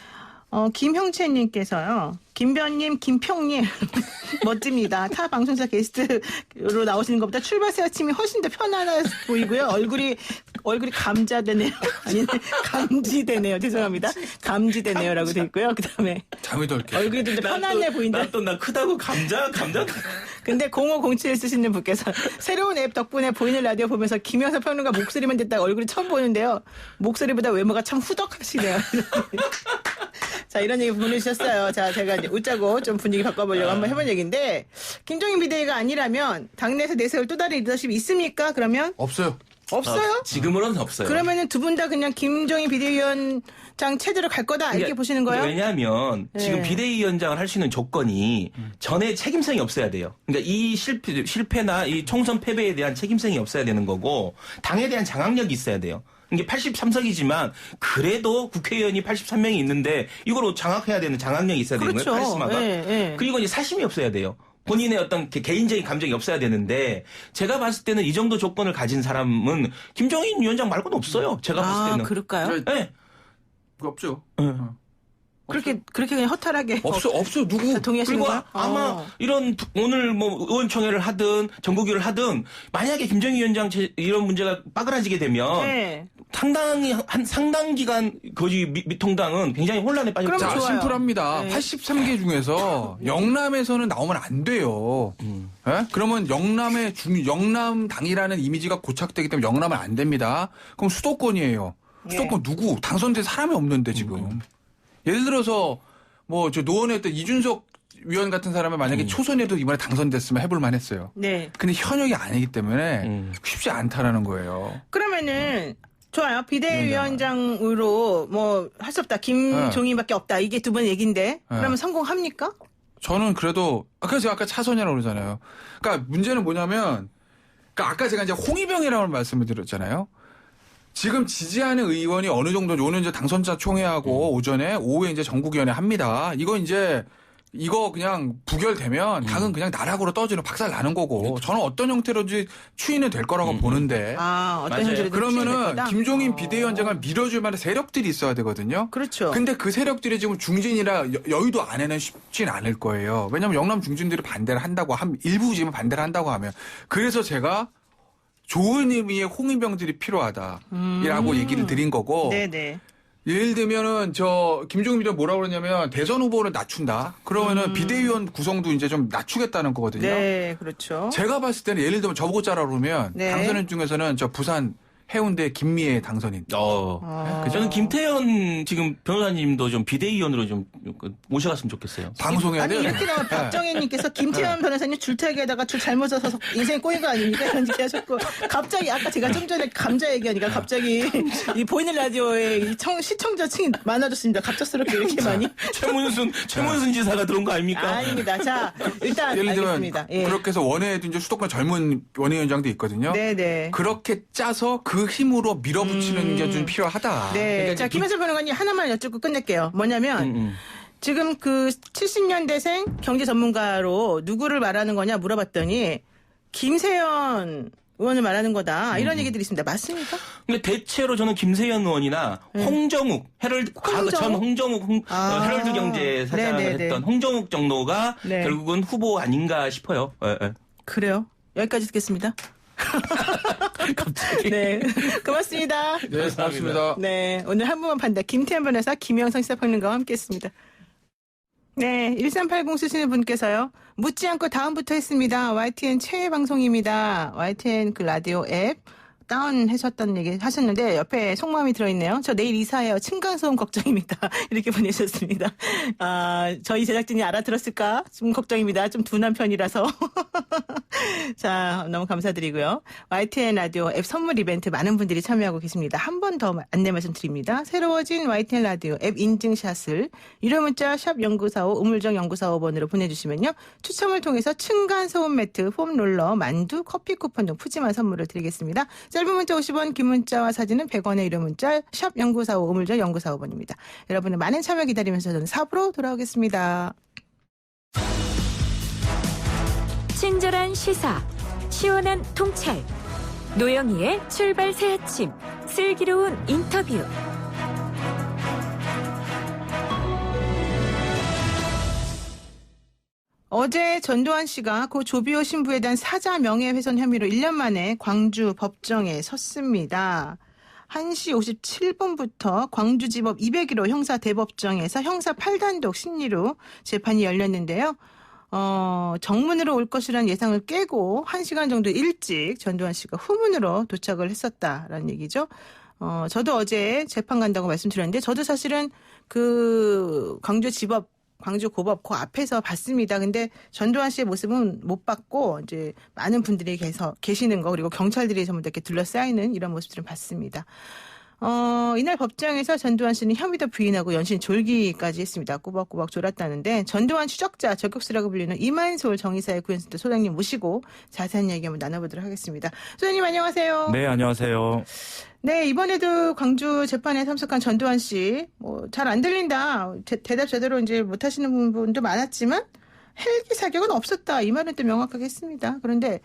김형채님께서요. 김변님, 김평님 멋집니다. 타 방송사 게스트로 나오시는 것보다 출발세 아침이 훨씬 더 편안해 보이고요. 얼굴이 감자되네요. 아니 감지되네요. 죄송합니다. 감지되네요라고 돼 있고요. 그다음에 잠이 덜게. 얼굴이 좀 더 편안해 보인다. 나 크다고 감자. 근데 0507 쓰시는 분께서 새로운 앱 덕분에 보이는 라디오 보면서 김영사 평론가 목소리만 듣다가 얼굴이 처음 보는데요. 목소리보다 외모가 참 후덕하시네요. 자, 이런 얘기 보내주셨어요. 자, 제가 이제 웃자고 좀 분위기 바꿔보려고 한번 해본 얘기인데, 김종인 비대위가 아니라면 당내에서 내세울 또 다른 리더십이 있습니까? 그러면? 없어요. 없어요? 지금으로는 없어요. 그러면은 두 분 다 그냥 김종인 비대위원장 체제로 갈 거다 이렇게 보시는 거예요? 왜냐하면 지금 네. 비대위원장을 할 수 있는 조건이 전에 책임성이 없어야 돼요. 그러니까 이 실패나 이 총선 패배에 대한 책임성이 없어야 되는 거고 당에 대한 장악력이 있어야 돼요. 이게 83석이지만 그래도 국회의원이 83명이 있는데 이걸 장악해야 되는 장악력이 있어야 되는 그렇죠. 거예요. 카리스마가. 네. 그리고 이제 사심이 없어야 돼요. 본인의 어떤 개인적인 감정이 없어야 되는데 제가 봤을 때는 이 정도 조건을 가진 사람은 김종인 위원장 말고는 없어요. 제가 봤을 때는. 그럴까요? 네. 없죠. 그렇게 그냥 허탈하게 없어 누구? 동의하시는 그리고 거예요? 아마 이런 오늘 뭐 의원총회를 하든 전국위를 하든 만약에 김정희 위원장 이런 문제가 빠그라지게 되면 네. 상당히 한 상당 기간 거기 미통당은 굉장히 혼란에 빠질 그럼 자, 거예요. 좋아요. 심플합니다. 네. 83개 중에서 영남에서는 나오면 안 돼요. 예? 그러면 영남당이라는 이미지가 고착되기 때문에 영남은 안 됩니다. 그럼 수도권이에요. 수도권 누구? 당선된 사람이 없는데 지금. 예를 들어서 뭐 저 노원에 있던 이준석 위원 같은 사람이 만약에 초선에도 이번에 당선됐으면 해볼 만했어요. 네. 근데 현역이 아니기 때문에 쉽지 않다라는 거예요. 그러면은 좋아요. 비대위원장으로 뭐 할 수 없다. 김종인밖에 없다. 이게 두 번 얘기인데 그러면 성공합니까? 저는 그래도 그래서 제가 아까 차선이라고 그러잖아요. 그러니까 문제는 뭐냐면 그러니까 아까 제가 이제 홍위병이라고 말씀을 드렸잖아요. 지금 지지하는 의원이 어느 정도 오늘 이제 당선자 총회하고 오전에 오후에 이제 전국위원회 합니다. 이거 그냥 부결되면 당은 그냥 나락으로 떨어지는 박살 나는 거고 저는 어떤 형태로든지 추인은 될 거라고 보는데 어떤 맞아요. 형태로 그러면은 김종인 비대위원장을 밀어줄 만한 세력들이 있어야 되거든요. 그렇죠. 근데 그 세력들이 지금 중진이라 여의도 안에는 쉽진 않을 거예요. 왜냐하면 영남 중진들이 반대를 한다고 일부 지금 반대를 한다고 하면 그래서 제가 좋은 의미의 홍위병들이 필요하다라고 얘기를 드린 거고 네네. 예를 들면은 김종인 비대위원 뭐라고 그러냐면 대선 후보를 낮춘다. 그러면은 비대위원 구성도 이제 좀 낮추겠다는 거거든요. 네, 그렇죠. 제가 봤을 때는 예를 들면 저보고 짜라 그러면 네. 당선인 중에서는 저 부산 해운대 김미애 당선인. 저는 김태현 지금 변호사님도 좀 비대위원으로 좀 모셔갔으면 좋겠어요. 방송해야 아니 돼요. 이렇게 나와 박정현님께서 김태현 변호사님 줄타기에다가 줄 잘못 써서 인생이 꼬인 거 아닙니까? 이런 얘기 하셨고 갑자기 아까 제가 좀 전에 감자 얘기하니까 갑자기 이 보이는 라디오에 이 시청자층이 많아졌습니다. 갑작스럽게 이렇게 많이. 최문순 지사가 들어온 거 아닙니까? 아닙니다. 자 일단 예를 들면 알겠습니다. 예. 그렇게 해서 원외에도 이제 수도권 젊은 원외위원장도 있거든요. 네네. 그렇게 짜서 그 힘으로 밀어붙이는 게 좀 필요하다. 네. 그러니까 자 김현철 변호사님 하나만 여쭙고 끝낼게요. 뭐냐면 지금 그 70년대생 경제 전문가로 누구를 말하는 거냐 물어봤더니 김세연 의원을 말하는 거다. 이런 얘기들이 있습니다. 맞습니까? 근데 대체로 저는 김세현 의원이나 홍정욱, 전 홍정욱 헤럴드 경제 사장을 네네네. 했던 홍정욱 정도가 네. 결국은 후보 아닌가 싶어요. 그래요. 여기까지 듣겠습니다. 갑자기. 네. 고맙습니다. 네, 고맙습니다. 네. 오늘 한 분만 판다. 김태현 변호사, 김영성 시사평론가와 함께 했습니다. 네. 1380 쓰시는 분께서요. 묻지 않고 다음부터 했습니다. YTN 최애 방송입니다. YTN 그 라디오 앱 다운하셨다는 얘기 하셨는데 옆에 속마음이 들어있네요. 저 내일 이사해요. 층간소음 걱정입니다. 이렇게 보내셨습니다. 저희 제작진이 알아들었을까? 좀 걱정입니다. 좀 둔한 편이라서. 자, 너무 감사드리고요. YTN 라디오 앱 선물 이벤트 많은 분들이 참여하고 계십니다. 한 번 더 안내 말씀드립니다. 새로워진 YTN 라디오 앱 인증샷을 유료 문자 샵 0945 우물정 0945번으로 보내주시면요. 추첨을 통해서 층간소음 매트, 폼롤러, 만두, 커피 쿠폰 등 푸짐한 선물을 드리겠습니다. 짧은 문자 50원, 긴 문자와 사진은 100원의 유료 문자 샵 0945 우물정 0945번입니다. 여러분의 많은 참여 기다리면서 저는 4부로 돌아오겠습니다. 친절한 시사, 시원한 통찰, 노영희의 출발 새 아침, 슬기로운 인터뷰. 어제 전두환 씨가 고 조비오 신부에 대한 사자 명예훼손 혐의로 1년 만에 광주 법정에 섰습니다. 1시 57분부터 광주지법 201호 형사대법정에서 형사 8단독 심리로 재판이 열렸는데요. 정문으로 올 것이라는 예상을 깨고 1시간 정도 일찍 전두환 씨가 후문으로 도착을 했었다라는 얘기죠. 저도 어제 재판 간다고 말씀드렸는데 저도 사실은 그 광주고법 그 앞에서 봤습니다. 근데 전두환 씨의 모습은 못 봤고 이제 많은 분들이 계시는 거 그리고 경찰들이 전부 다 이렇게 둘러싸이는 이런 모습들은 봤습니다. 이날 법정에서 전두환 씨는 혐의도 부인하고 연신 졸기까지 했습니다. 꾸벅꾸벅 졸았다는데 전두환 추적자 저격수라고 불리는 이만솔 정의사의 구현센터 소장님 모시고 자세한 얘기 한번 나눠보도록 하겠습니다. 소장님 안녕하세요. 네, 안녕하세요. 네, 이번에도 광주 재판에 참석한 전두환 씨, 잘 안 들린다. 대답 제대로 이제 못 하시는 분도 많았지만 헬기 사격은 없었다. 이 말은 또 명확하게 했습니다. 그런데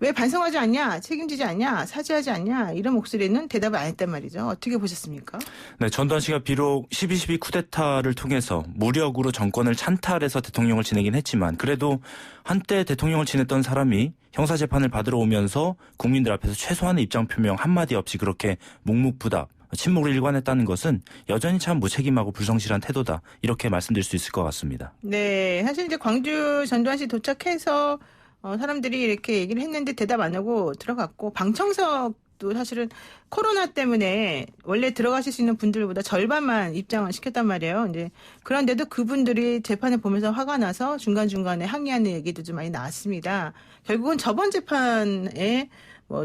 왜 반성하지 않냐, 책임지지 않냐, 사죄하지 않냐 이런 목소리는 대답을 안 했단 말이죠. 어떻게 보셨습니까? 네, 전두환 씨가 비록 12.12 쿠데타를 통해서 무력으로 정권을 찬탈해서 대통령을 지내긴 했지만 그래도 한때 대통령을 지냈던 사람이 형사재판을 받으러 오면서 국민들 앞에서 최소한의 입장 표명 한마디 없이 그렇게 묵묵부답, 침묵을 일관했다는 것은 여전히 참 무책임하고 불성실한 태도다. 이렇게 말씀드릴 수 있을 것 같습니다. 네, 사실 이제 광주 전두환 씨 도착해서 사람들이 이렇게 얘기를 했는데 대답 안 하고 들어갔고 방청석도 사실은 코로나 때문에 원래 들어가실 수 있는 분들보다 절반만 입장을 시켰단 말이에요. 이제 그런데도 그분들이 재판을 보면서 화가 나서 중간중간에 항의하는 얘기도 좀 많이 나왔습니다. 결국은 저번 재판에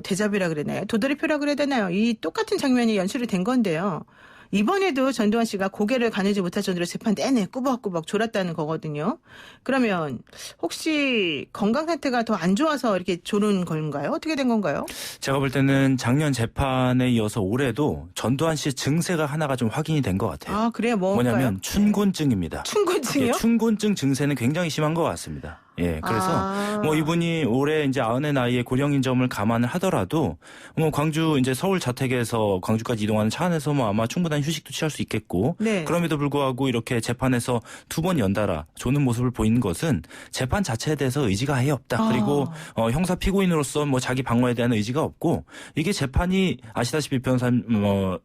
대잡이라 그러나요? 도돌이표라 그래야 되나요? 이 똑같은 장면이 연출이 된 건데요. 이번에도 전두환 씨가 고개를 가누지 못할 정도로 재판 내내 꾸벅꾸벅 졸았다는 거거든요. 그러면 혹시 건강 상태가 더 안 좋아서 이렇게 졸은 건가요? 어떻게 된 건가요? 제가 볼 때는 작년 재판에 이어서 올해도 전두환 씨의 증세가 하나가 좀 확인이 된 것 같아요. 아, 그래요? 뭔가요? 뭐냐면 춘곤증입니다. 춘곤증이요? 예, 춘곤증 증세는 굉장히 심한 것 같습니다. 예, 그래서 뭐 이분이 올해 이제 90의 나이에 고령인 점을 감안을 하더라도 뭐 광주 이제 서울 자택에서 광주까지 이동하는 차 안에서 뭐 아마 충분한 휴식도 취할 수 있겠고 네. 그럼에도 불구하고 이렇게 재판에서 2번 연달아 조는 모습을 보이는 것은 재판 자체에 대해서 의지가 아예 없다. 그리고 형사 피고인으로서 뭐 자기 방어에 대한 의지가 없고 이게 재판이 아시다시피 변호사님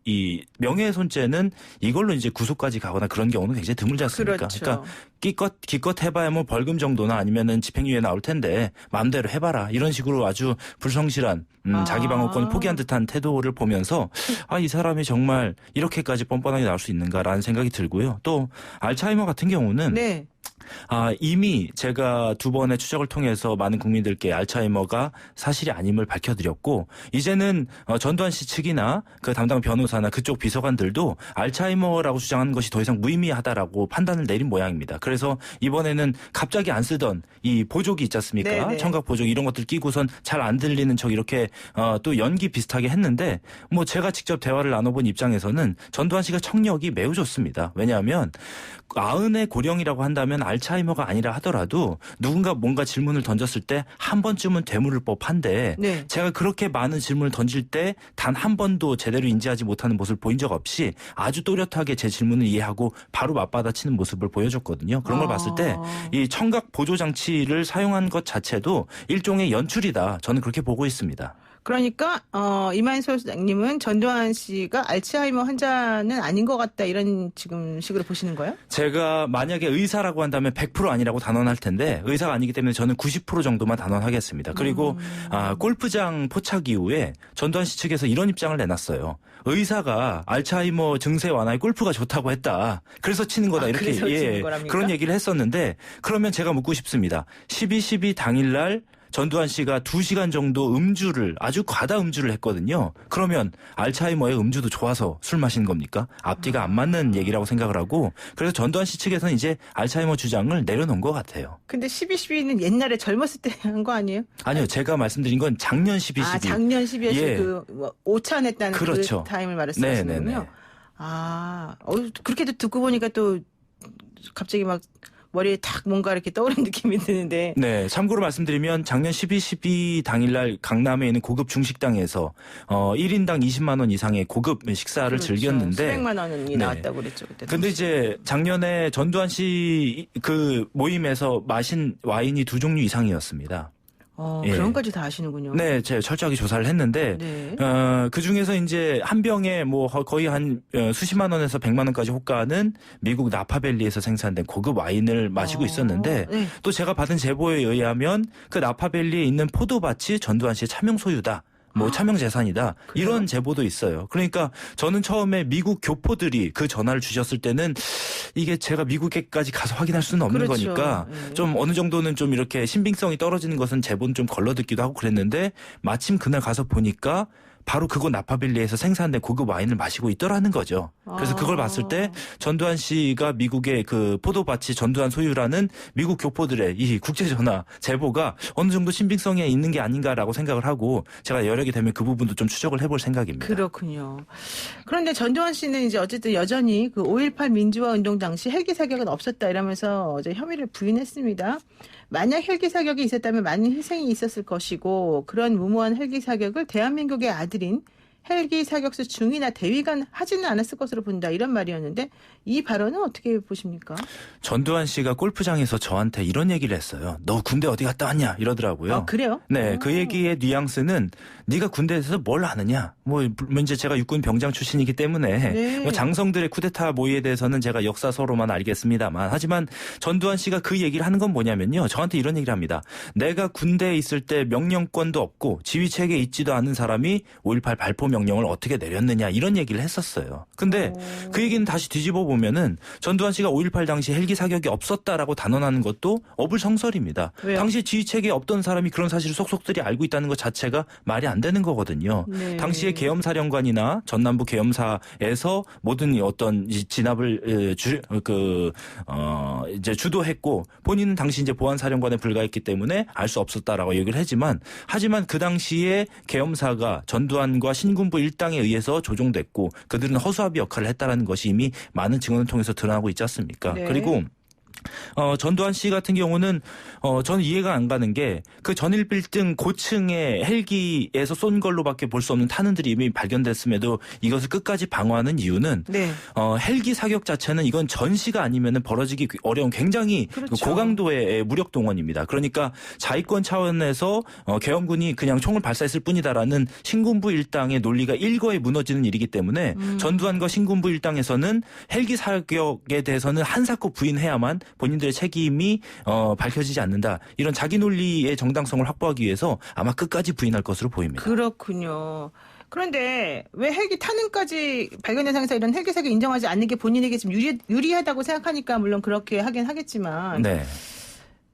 이 명예훼손죄는 이걸로 이제 구속까지 가거나 그런 경우는 굉장히 드물지 않습니까? 그렇죠. 그러니까 기껏 해봐야 뭐 벌금 정도나 아니면은 집행유예 나올 텐데 마음대로 해봐라 이런 식으로 아주 불성실한 자기 방어권을 포기한 듯한 태도를 보면서 이 사람이 정말 이렇게까지 뻔뻔하게 나올 수 있는가라는 생각이 들고요. 또 알츠하이머 같은 경우는 네. 이미 제가 2번의 추적을 통해서 많은 국민들께 알츠하이머가 사실이 아님을 밝혀드렸고 이제는 전두환 씨 측이나 그 담당 변호사나 그쪽 비서관들도 알츠하이머라고 주장하는 것이 더 이상 무의미하다라고 판단을 내린 모양입니다. 그래서 이번에는 갑자기 안 쓰던 이 보조기 있지 않습니까? 네네. 청각 보조기 이런 것들 끼고선 잘 안 들리는 척 이렇게 또 연기 비슷하게 했는데 뭐 제가 직접 대화를 나눠본 입장에서는 전두환 씨가 청력이 매우 좋습니다. 왜냐하면 90의 고령이라고 한다면 알츠하이머가 아니라 하더라도 누군가 뭔가 질문을 던졌을 때 한 번쯤은 되물을 법한데 네. 제가 그렇게 많은 질문을 던질 때 단 한 번도 제대로 인지하지 못하는 모습을 보인 적 없이 아주 또렷하게 제 질문을 이해하고 바로 맞받아치는 모습을 보여줬거든요. 그런 걸 봤을 때 이 청각 보조 장치를 사용한 것 자체도 일종의 연출이다. 저는 그렇게 보고 있습니다. 그러니까 이만희 소장님은 전두환 씨가 알츠하이머 환자는 아닌 것 같다 이런 지금 식으로 보시는 거예요? 제가 만약에 의사라고 한다면 100% 아니라고 단언할 텐데 의사가 아니기 때문에 저는 90% 정도만 단언하겠습니다. 그리고 골프장 포착 이후에 전두환 씨 측에서 이런 입장을 내놨어요. 의사가 알츠하이머 증세 완화에 골프가 좋다고 했다. 그래서 치는 거다. 이렇게 그래서 치는 거랍니까? 그런 얘기를 했었는데 그러면 제가 묻고 싶습니다. 12.12 당일날 전두환 씨가 2시간 정도 음주를 아주 과다 음주를 했거든요. 그러면 알츠하이머의 음주도 좋아서 술 마시는 겁니까? 앞뒤가 안 맞는 얘기라고 생각을 하고 그래서 전두환 씨 측에서는 이제 알츠하이머 주장을 내려놓은 것 같아요. 근데 12.12는 옛날에 젊었을 때 한 거 아니에요? 아니요. 제가 말씀드린 건 작년 12.12. 작년 12.12 예. 그 오찬했다는 그렇죠. 그 타임을 말씀하시는군요. 네네네. 그렇게도 듣고 보니까 또 갑자기 막 머리에 탁 뭔가 이렇게 떠오르는 느낌이 드는데. 네, 참고로 말씀드리면 작년 12.12 당일날 강남에 있는 고급 중식당에서 1인당 20만 원 이상의 고급 식사를 그렇죠. 즐겼는데 수백만 원이 네. 나왔다고 그랬죠. 그때 근데 이제 작년에 전두환 씨 그 모임에서 마신 와인이 2종류 이상이었습니다. 예. 그런 것까지 다 아시는군요. 네, 제가 철저하게 조사를 했는데 네. 그 중에서 이제 한 병에 뭐 거의 한 수십만 원에서 100만 원까지 호가는 미국 나파밸리에서 생산된 고급 와인을 마시고 있었는데 네. 또 제가 받은 제보에 의하면 그 나파밸리에 있는 포도밭이 전두환 씨의 차명 소유다. 뭐 차명 재산이다. 이런 제보도 있어요. 그러니까 저는 처음에 미국 교포들이 그 전화를 주셨을 때는 이게 제가 미국에까지 가서 확인할 수는 없는 그렇죠. 거니까 네. 좀 어느 정도는 좀 이렇게 신빙성이 떨어지는 것은 제보는 좀 걸러듣기도 하고 그랬는데 마침 그날 가서 보니까 바로 그곳 나파밸리에서 생산된 고급 와인을 마시고 있더라는 거죠. 그래서 그걸 봤을 때 전두환 씨가 미국의 그 포도밭이 전두환 소유라는 미국 교포들의 이 국제전화 제보가 어느 정도 신빙성이 있는 게 아닌가라고 생각을 하고 제가 여력이 되면 그 부분도 좀 추적을 해볼 생각입니다. 그렇군요. 그런데 전두환 씨는 이제 어쨌든 여전히 그 5.18 민주화 운동 당시 헬기 사격은 없었다 이러면서 어제 혐의를 부인했습니다. 만약 헬기 사격이 있었다면 많은 희생이 있었을 것이고 그런 무모한 헬기 사격을 대한민국의 아들인 헬기 사격수 중위나 대위가 하지는 않았을 것으로 본다 이런 말이었는데 이 발언은 어떻게 보십니까? 전두환 씨가 골프장에서 저한테 이런 얘기를 했어요. 너 군대 어디 갔다 왔냐 이러더라고요. 그래요? 네, 그 얘기의 뉘앙스는 네가 군대에서 뭘 아느냐. 뭐 이제 제가 육군 병장 출신이기 때문에 네. 뭐 장성들의 쿠데타 모의에 대해서는 제가 역사서로만 알겠습니다만 하지만 전두환 씨가 그 얘기를 하는 건 뭐냐면요. 저한테 이런 얘기를 합니다. 내가 군대에 있을 때 명령권도 없고 지휘체계에 있지도 않은 사람이 5.18 발포 명령을 어떻게 내렸느냐 이런 얘기를 했었어요. 근데 그 얘기는 다시 뒤집어 보면은 전두환 씨가 5.18 당시 헬기 사격이 없었다라고 단언하는 것도 어불성설입니다. 왜요? 당시 지휘체계에 없던 사람이 그런 사실을 속속들이 알고 있다는 것 자체가 말이 안 되는 거거든요. 네. 당시에 계엄사령관이나 전남부 계엄사에서 모든 어떤 진압을 이제 주도했고 본인은 당시 이제 보안사령관에 불과했기 때문에 알 수 없었다라고 얘기를 하지만 그 당시에 계엄사가 전두환과 신군부 일당에 의해서 조종됐고 그들은 허수아비 역할을 했다라는 것이 이미 많은 증언을 통해서 드러나고 있지 않습니까? 네. 그리고 전두환 씨 같은 경우는 저는 이해가 안 가는 게 그 전일 빌딩 고층의 헬기에서 쏜 걸로밖에 볼 수 없는 탄원들이 이미 발견됐음에도 이것을 끝까지 방어하는 이유는 네. 헬기 사격 자체는 이건 전시가 아니면은 벌어지기 어려운 굉장히 그렇죠. 고강도의 무력 동원입니다. 그러니까 자위권 차원에서 계엄군이 그냥 총을 발사했을 뿐이다라는 신군부 일당의 논리가 일거에 무너지는 일이기 때문에 전두환과 신군부 일당에서는 헬기 사격에 대해서는 한사코 부인해야만 본인들의 책임이 밝혀지지 않는다. 이런 자기 논리의 정당성을 확보하기 위해서 아마 끝까지 부인할 것으로 보입니다. 그렇군요. 그런데 왜 헬기 탄핵까지 발견된 상황에서 이런 헬기 사격 인정하지 않는 게 본인에게 좀 유리하다고 생각하니까 물론 그렇게 하긴 하겠지만 네.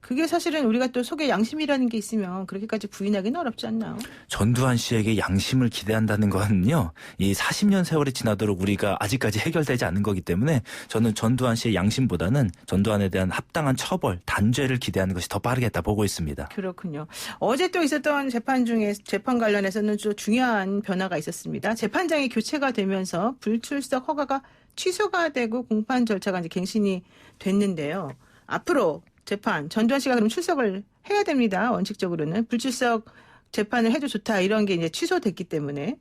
그게 사실은 우리가 또 속에 양심이라는 게 있으면 그렇게까지 부인하기는 어렵지 않나요? 전두환 씨에게 양심을 기대한다는 거는요. 이 40년 세월이 지나도록 우리가 아직까지 해결되지 않은 거기 때문에 저는 전두환 씨의 양심보다는 전두환에 대한 합당한 처벌, 단죄를 기대하는 것이 더 빠르겠다 보고 있습니다. 그렇군요. 어제 또 있었던 재판 관련해서는 좀 중요한 변화가 있었습니다. 재판장이 교체가 되면서 불출석 허가가 취소가 되고 공판 절차가 이제 갱신이 됐는데요. 앞으로 재판, 전두환 씨가 그럼 출석을 해야 됩니다. 원칙적으로는. 불출석 재판을 해도 좋다 이런 게 이제 취소됐기 때문에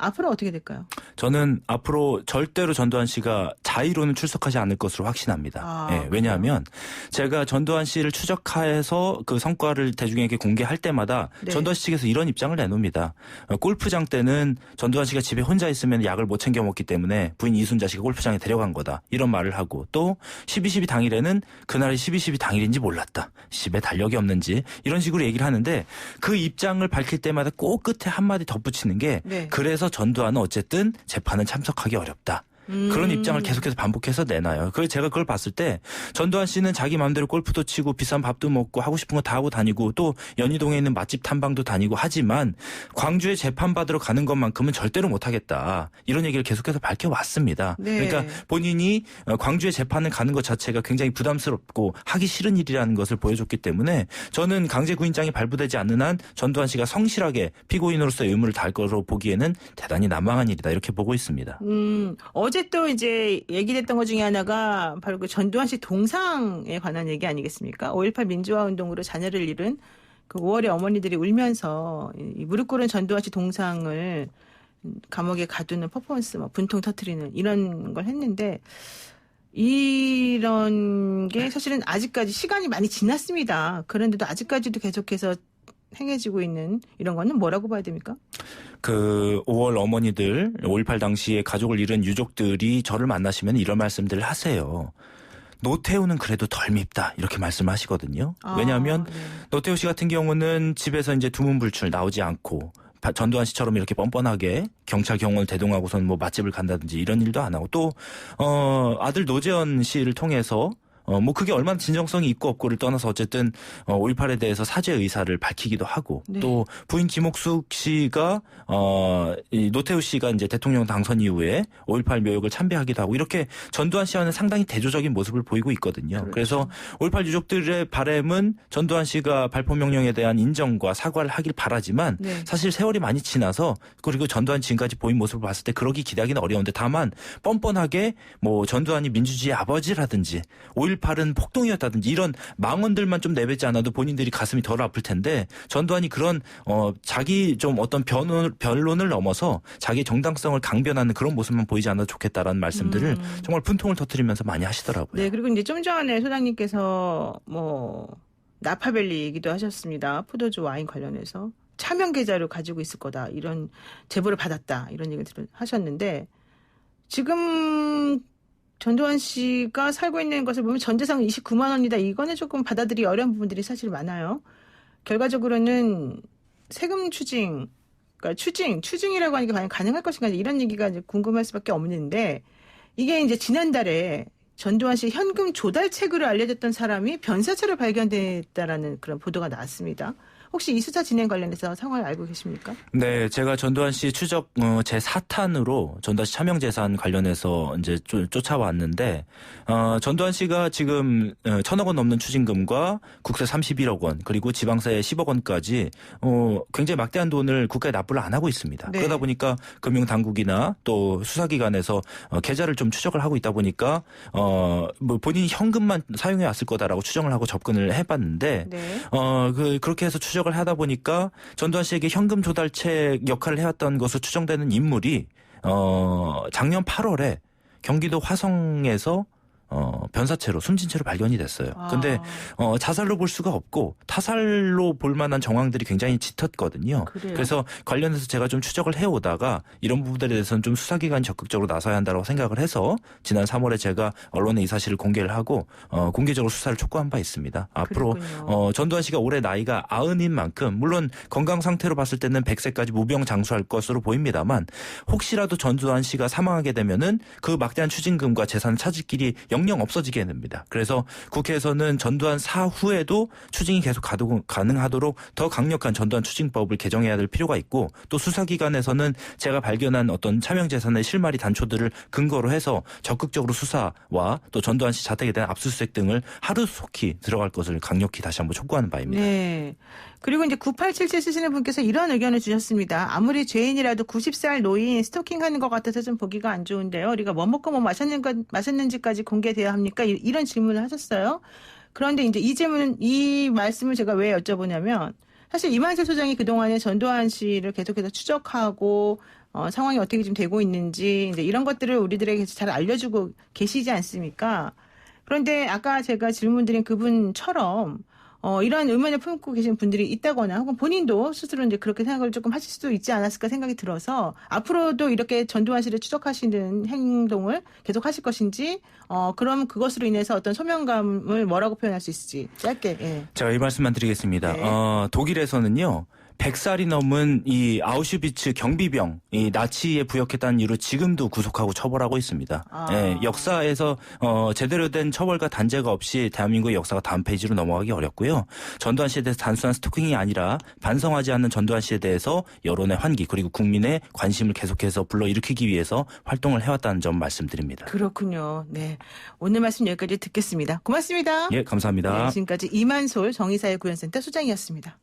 앞으로 어떻게 될까요? 저는 앞으로 절대로 전두환 씨가 자의로는 출석하지 않을 것으로 확신합니다. 네, 왜냐하면 제가 전두환 씨를 추적해서 그 성과를 대중에게 공개할 때마다 네. 전두환 씨 측에서 이런 입장을 내놓습니다. 골프장 때는 전두환 씨가 집에 혼자 있으면 약을 못 챙겨 먹기 때문에 부인 이순자 씨가 골프장에 데려간 거다. 이런 말을 하고 또 12.12 당일에는 그날이 12.12 당일인지 몰랐다. 집에 달력이 없는지 이런 식으로 얘기를 하는데 그 입장을 밝힐 때마다 꼭 끝에 한마디 덧붙이는 게 네. 그래서 전두환은 어쨌든 재판은 참석하기 어렵다. 그런 입장을 계속해서 반복해서 내놔요. 그래서 제가 그걸 봤을 때 전두환 씨는 자기 마음대로 골프도 치고 비싼 밥도 먹고 하고 싶은 거 다 하고 다니고 또 연희동에 있는 맛집 탐방도 다니고 하지만 광주에 재판받으러 가는 것만큼은 절대로 못하겠다. 이런 얘기를 계속해서 밝혀왔습니다. 네. 그러니까 본인이 광주에 재판을 가는 것 자체가 굉장히 부담스럽고 하기 싫은 일이라는 것을 보여줬기 때문에 저는 강제구인장이 발부되지 않는 한 전두환 씨가 성실하게 피고인으로서의 의무를 다할 거로 보기에는 대단히 난망한 일이다. 이렇게 보고 있습니다. 어제 또 이제 얘기됐던 것 중에 하나가 바로 그 전두환 씨 동상에 관한 얘기 아니겠습니까? 5.18 민주화 운동으로 자녀를 잃은 그 5월의 어머니들이 울면서 이 무릎 꿇은 전두환 씨 동상을 감옥에 가두는 퍼포먼스, 분통 터트리는 이런 걸 했는데 이런 게 사실은 아직까지 시간이 많이 지났습니다. 그런데도 아직까지도 계속해서 행해지고 있는 이런 거는 뭐라고 봐야 됩니까? 그 5월 어머니들 5.18 당시에 가족을 잃은 유족들이 저를 만나시면 이런 말씀들을 하세요. 노태우는 그래도 덜 밉다 이렇게 말씀하시거든요. 왜냐하면 네. 노태우 씨 같은 경우는 집에서 이제 두문불출 나오지 않고 전두환 씨처럼 이렇게 뻔뻔하게 경찰 경호를 대동하고선 뭐 맛집을 간다든지 이런 일도 안 하고 또 아들 노재현 씨를 통해서 뭐 그게 얼마나 진정성이 있고 없고를 떠나서 어쨌든 5.18에 대해서 사죄 의사를 밝히기도 하고 네. 또 부인 김옥숙 씨가 이 노태우 씨가 이제 대통령 당선 이후에 5.18 묘역을 참배하기도 하고 이렇게 전두환 씨와는 상당히 대조적인 모습을 보이고 있거든요. 그렇죠. 그래서 5.18 유족들의 바람은 전두환 씨가 발포 명령에 대한 인정과 사과를 하길 바라지만 네. 사실 세월이 많이 지나서 그리고 전두환 지금까지 보인 모습을 봤을 때 그러기 기대하기는 어려운데 다만 뻔뻔하게 뭐 전두환이 민주주의의 아버지라든지 5.18은 폭동이었다든지 이런 망언들만 좀 내뱉지 않아도 본인들이 가슴이 덜 아플 텐데 전두환이 그런 자기 좀 어떤 변론을 넘어서 자기 정당성을 강변하는 그런 모습만 보이지 않아도 좋겠다라는 말씀들을 정말 분통을 터뜨리면서 많이 하시더라고요. 네, 그리고 이제 좀 전에 소장님께서 뭐 나파밸리 얘기도 하셨습니다. 포도주 와인 관련해서 차명 계좌를 가지고 있을 거다 이런 제보를 받았다 이런 얘기를 하셨는데 지금 전두환 씨가 살고 있는 것을 보면 전재산은 29만 원이다. 이거는 조금 받아들이기 어려운 부분들이 사실 많아요. 결과적으로는 세금 추징 그러니까 추징이라고 하니까 과연 가능할 것인가 이런 얘기가 이제 궁금할 수밖에 없는데 이게 이제 지난달에 전두환 씨 현금 조달책으로 알려졌던 사람이 변사체로 발견됐다라는 그런 보도가 나왔습니다. 혹시 이 수사 진행 관련해서 상황을 알고 계십니까? 네, 제가 전두환 씨 추적 제4탄으로 전두환 씨 차명 재산 관련해서 이제 쫓아왔는데 전두환 씨가 지금 1,000억 원 넘는 추징금과 국세 31억 원 그리고 지방세 10억 원까지 굉장히 막대한 돈을 국가에 납부를 안 하고 있습니다. 네. 그러다 보니까 금융 당국이나 또 수사기관에서 계좌를 좀 추적을 하고 있다 보니까 뭐 본인이 현금만 사용해 왔을 거다라고 추정을 하고 접근을 해봤는데 네. 그렇게 해서 추적을 하다 보니까 전두환 씨에게 현금 조달책 역할을 해왔던 것으로 추정되는 인물이 작년 8월에 경기도 화성에서 변사체로 숨진 채로 발견이 됐어요. 근데 자살로 볼 수가 없고 타살로 볼 만한 정황들이 굉장히 짙었거든요. 그래요? 그래서 관련해서 제가 좀 추적을 해오다가 이런 부분들에 대해서는 좀 수사기관이 적극적으로 나서야 한다고 생각을 해서 지난 3월에 제가 언론에 이 사실을 공개를 하고 공개적으로 수사를 촉구한 바 있습니다. 앞으로 전두환 씨가 올해 나이가 90인 만큼 물론 건강 상태로 봤을 때는 100세까지 무병장수할 것으로 보입니다만 혹시라도 전두환 씨가 사망하게 되면은 그 막대한 추징금과 재산을 찾을 길이 영영 없어지게 됩니다. 그래서 국회에서는 전두환 사후에도 추징이 계속 가능하도록 더 강력한 전두환 추징법을 개정해야 될 필요가 있고 또 수사기관에서는 제가 발견한 어떤 차명 재산의 실마리 단초들을 근거로 해서 적극적으로 수사와 또 전두환 씨 자택에 대한 압수수색 등을 하루속히 들어갈 것을 강력히 다시 한번 촉구하는 바입니다. 네. 그리고 이제 9877 쓰시는 분께서 이런 의견을 주셨습니다. 아무리 죄인이라도 90살 노인 스토킹하는 것 같아서 좀 보기가 안 좋은데요. 우리가 뭐 먹고 뭐 마셨는지까지 공개돼야 합니까? 이런 질문을 하셨어요. 그런데 이제 이 말씀을 제가 왜 여쭤보냐면 사실 이만철 소장이 그동안에 전두환 씨를 계속해서 추적하고 상황이 어떻게 좀 되고 있는지 이제 이런 것들을 우리들에게 잘 알려주고 계시지 않습니까? 그런데 아까 제가 질문드린 그분처럼 이러한 의문을 품고 계신 분들이 있다거나 혹은 본인도 스스로 이제 그렇게 생각을 조금 하실 수도 있지 않았을까 생각이 들어서 앞으로도 이렇게 전두환 씨를 추적하시는 행동을 계속 하실 것인지 그럼 그것으로 인해서 어떤 소명감을 뭐라고 표현할 수 있을지 짧게. 예. 제가 이 말씀만 드리겠습니다. 네. 독일에서는요. 100살이 넘은 이 아우슈비츠 경비병, 이 나치에 부역했다는 이유로 지금도 구속하고 처벌하고 있습니다. 예, 역사에서 제대로 된 처벌과 단죄가 없이 대한민국의 역사가 다음 페이지로 넘어가기 어렵고요. 전두환 씨에 대해서 단순한 스토킹이 아니라 반성하지 않는 전두환 씨에 대해서 여론의 환기 그리고 국민의 관심을 계속해서 불러일으키기 위해서 활동을 해왔다는 점 말씀드립니다. 그렇군요. 네, 오늘 말씀 여기까지 듣겠습니다. 고맙습니다. 예, 감사합니다. 네, 지금까지 이만솔 정의사회구현센터 소장이었습니다.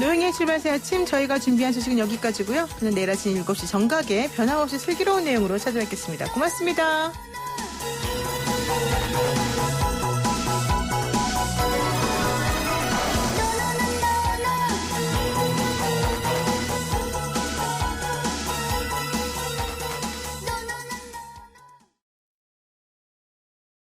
노영의 출발새 아침 저희가 준비한 소식은 여기까지고요. 저는 내일 아침 7시 정각에 변함없이 슬기로운 내용으로 찾아뵙겠습니다. 고맙습니다.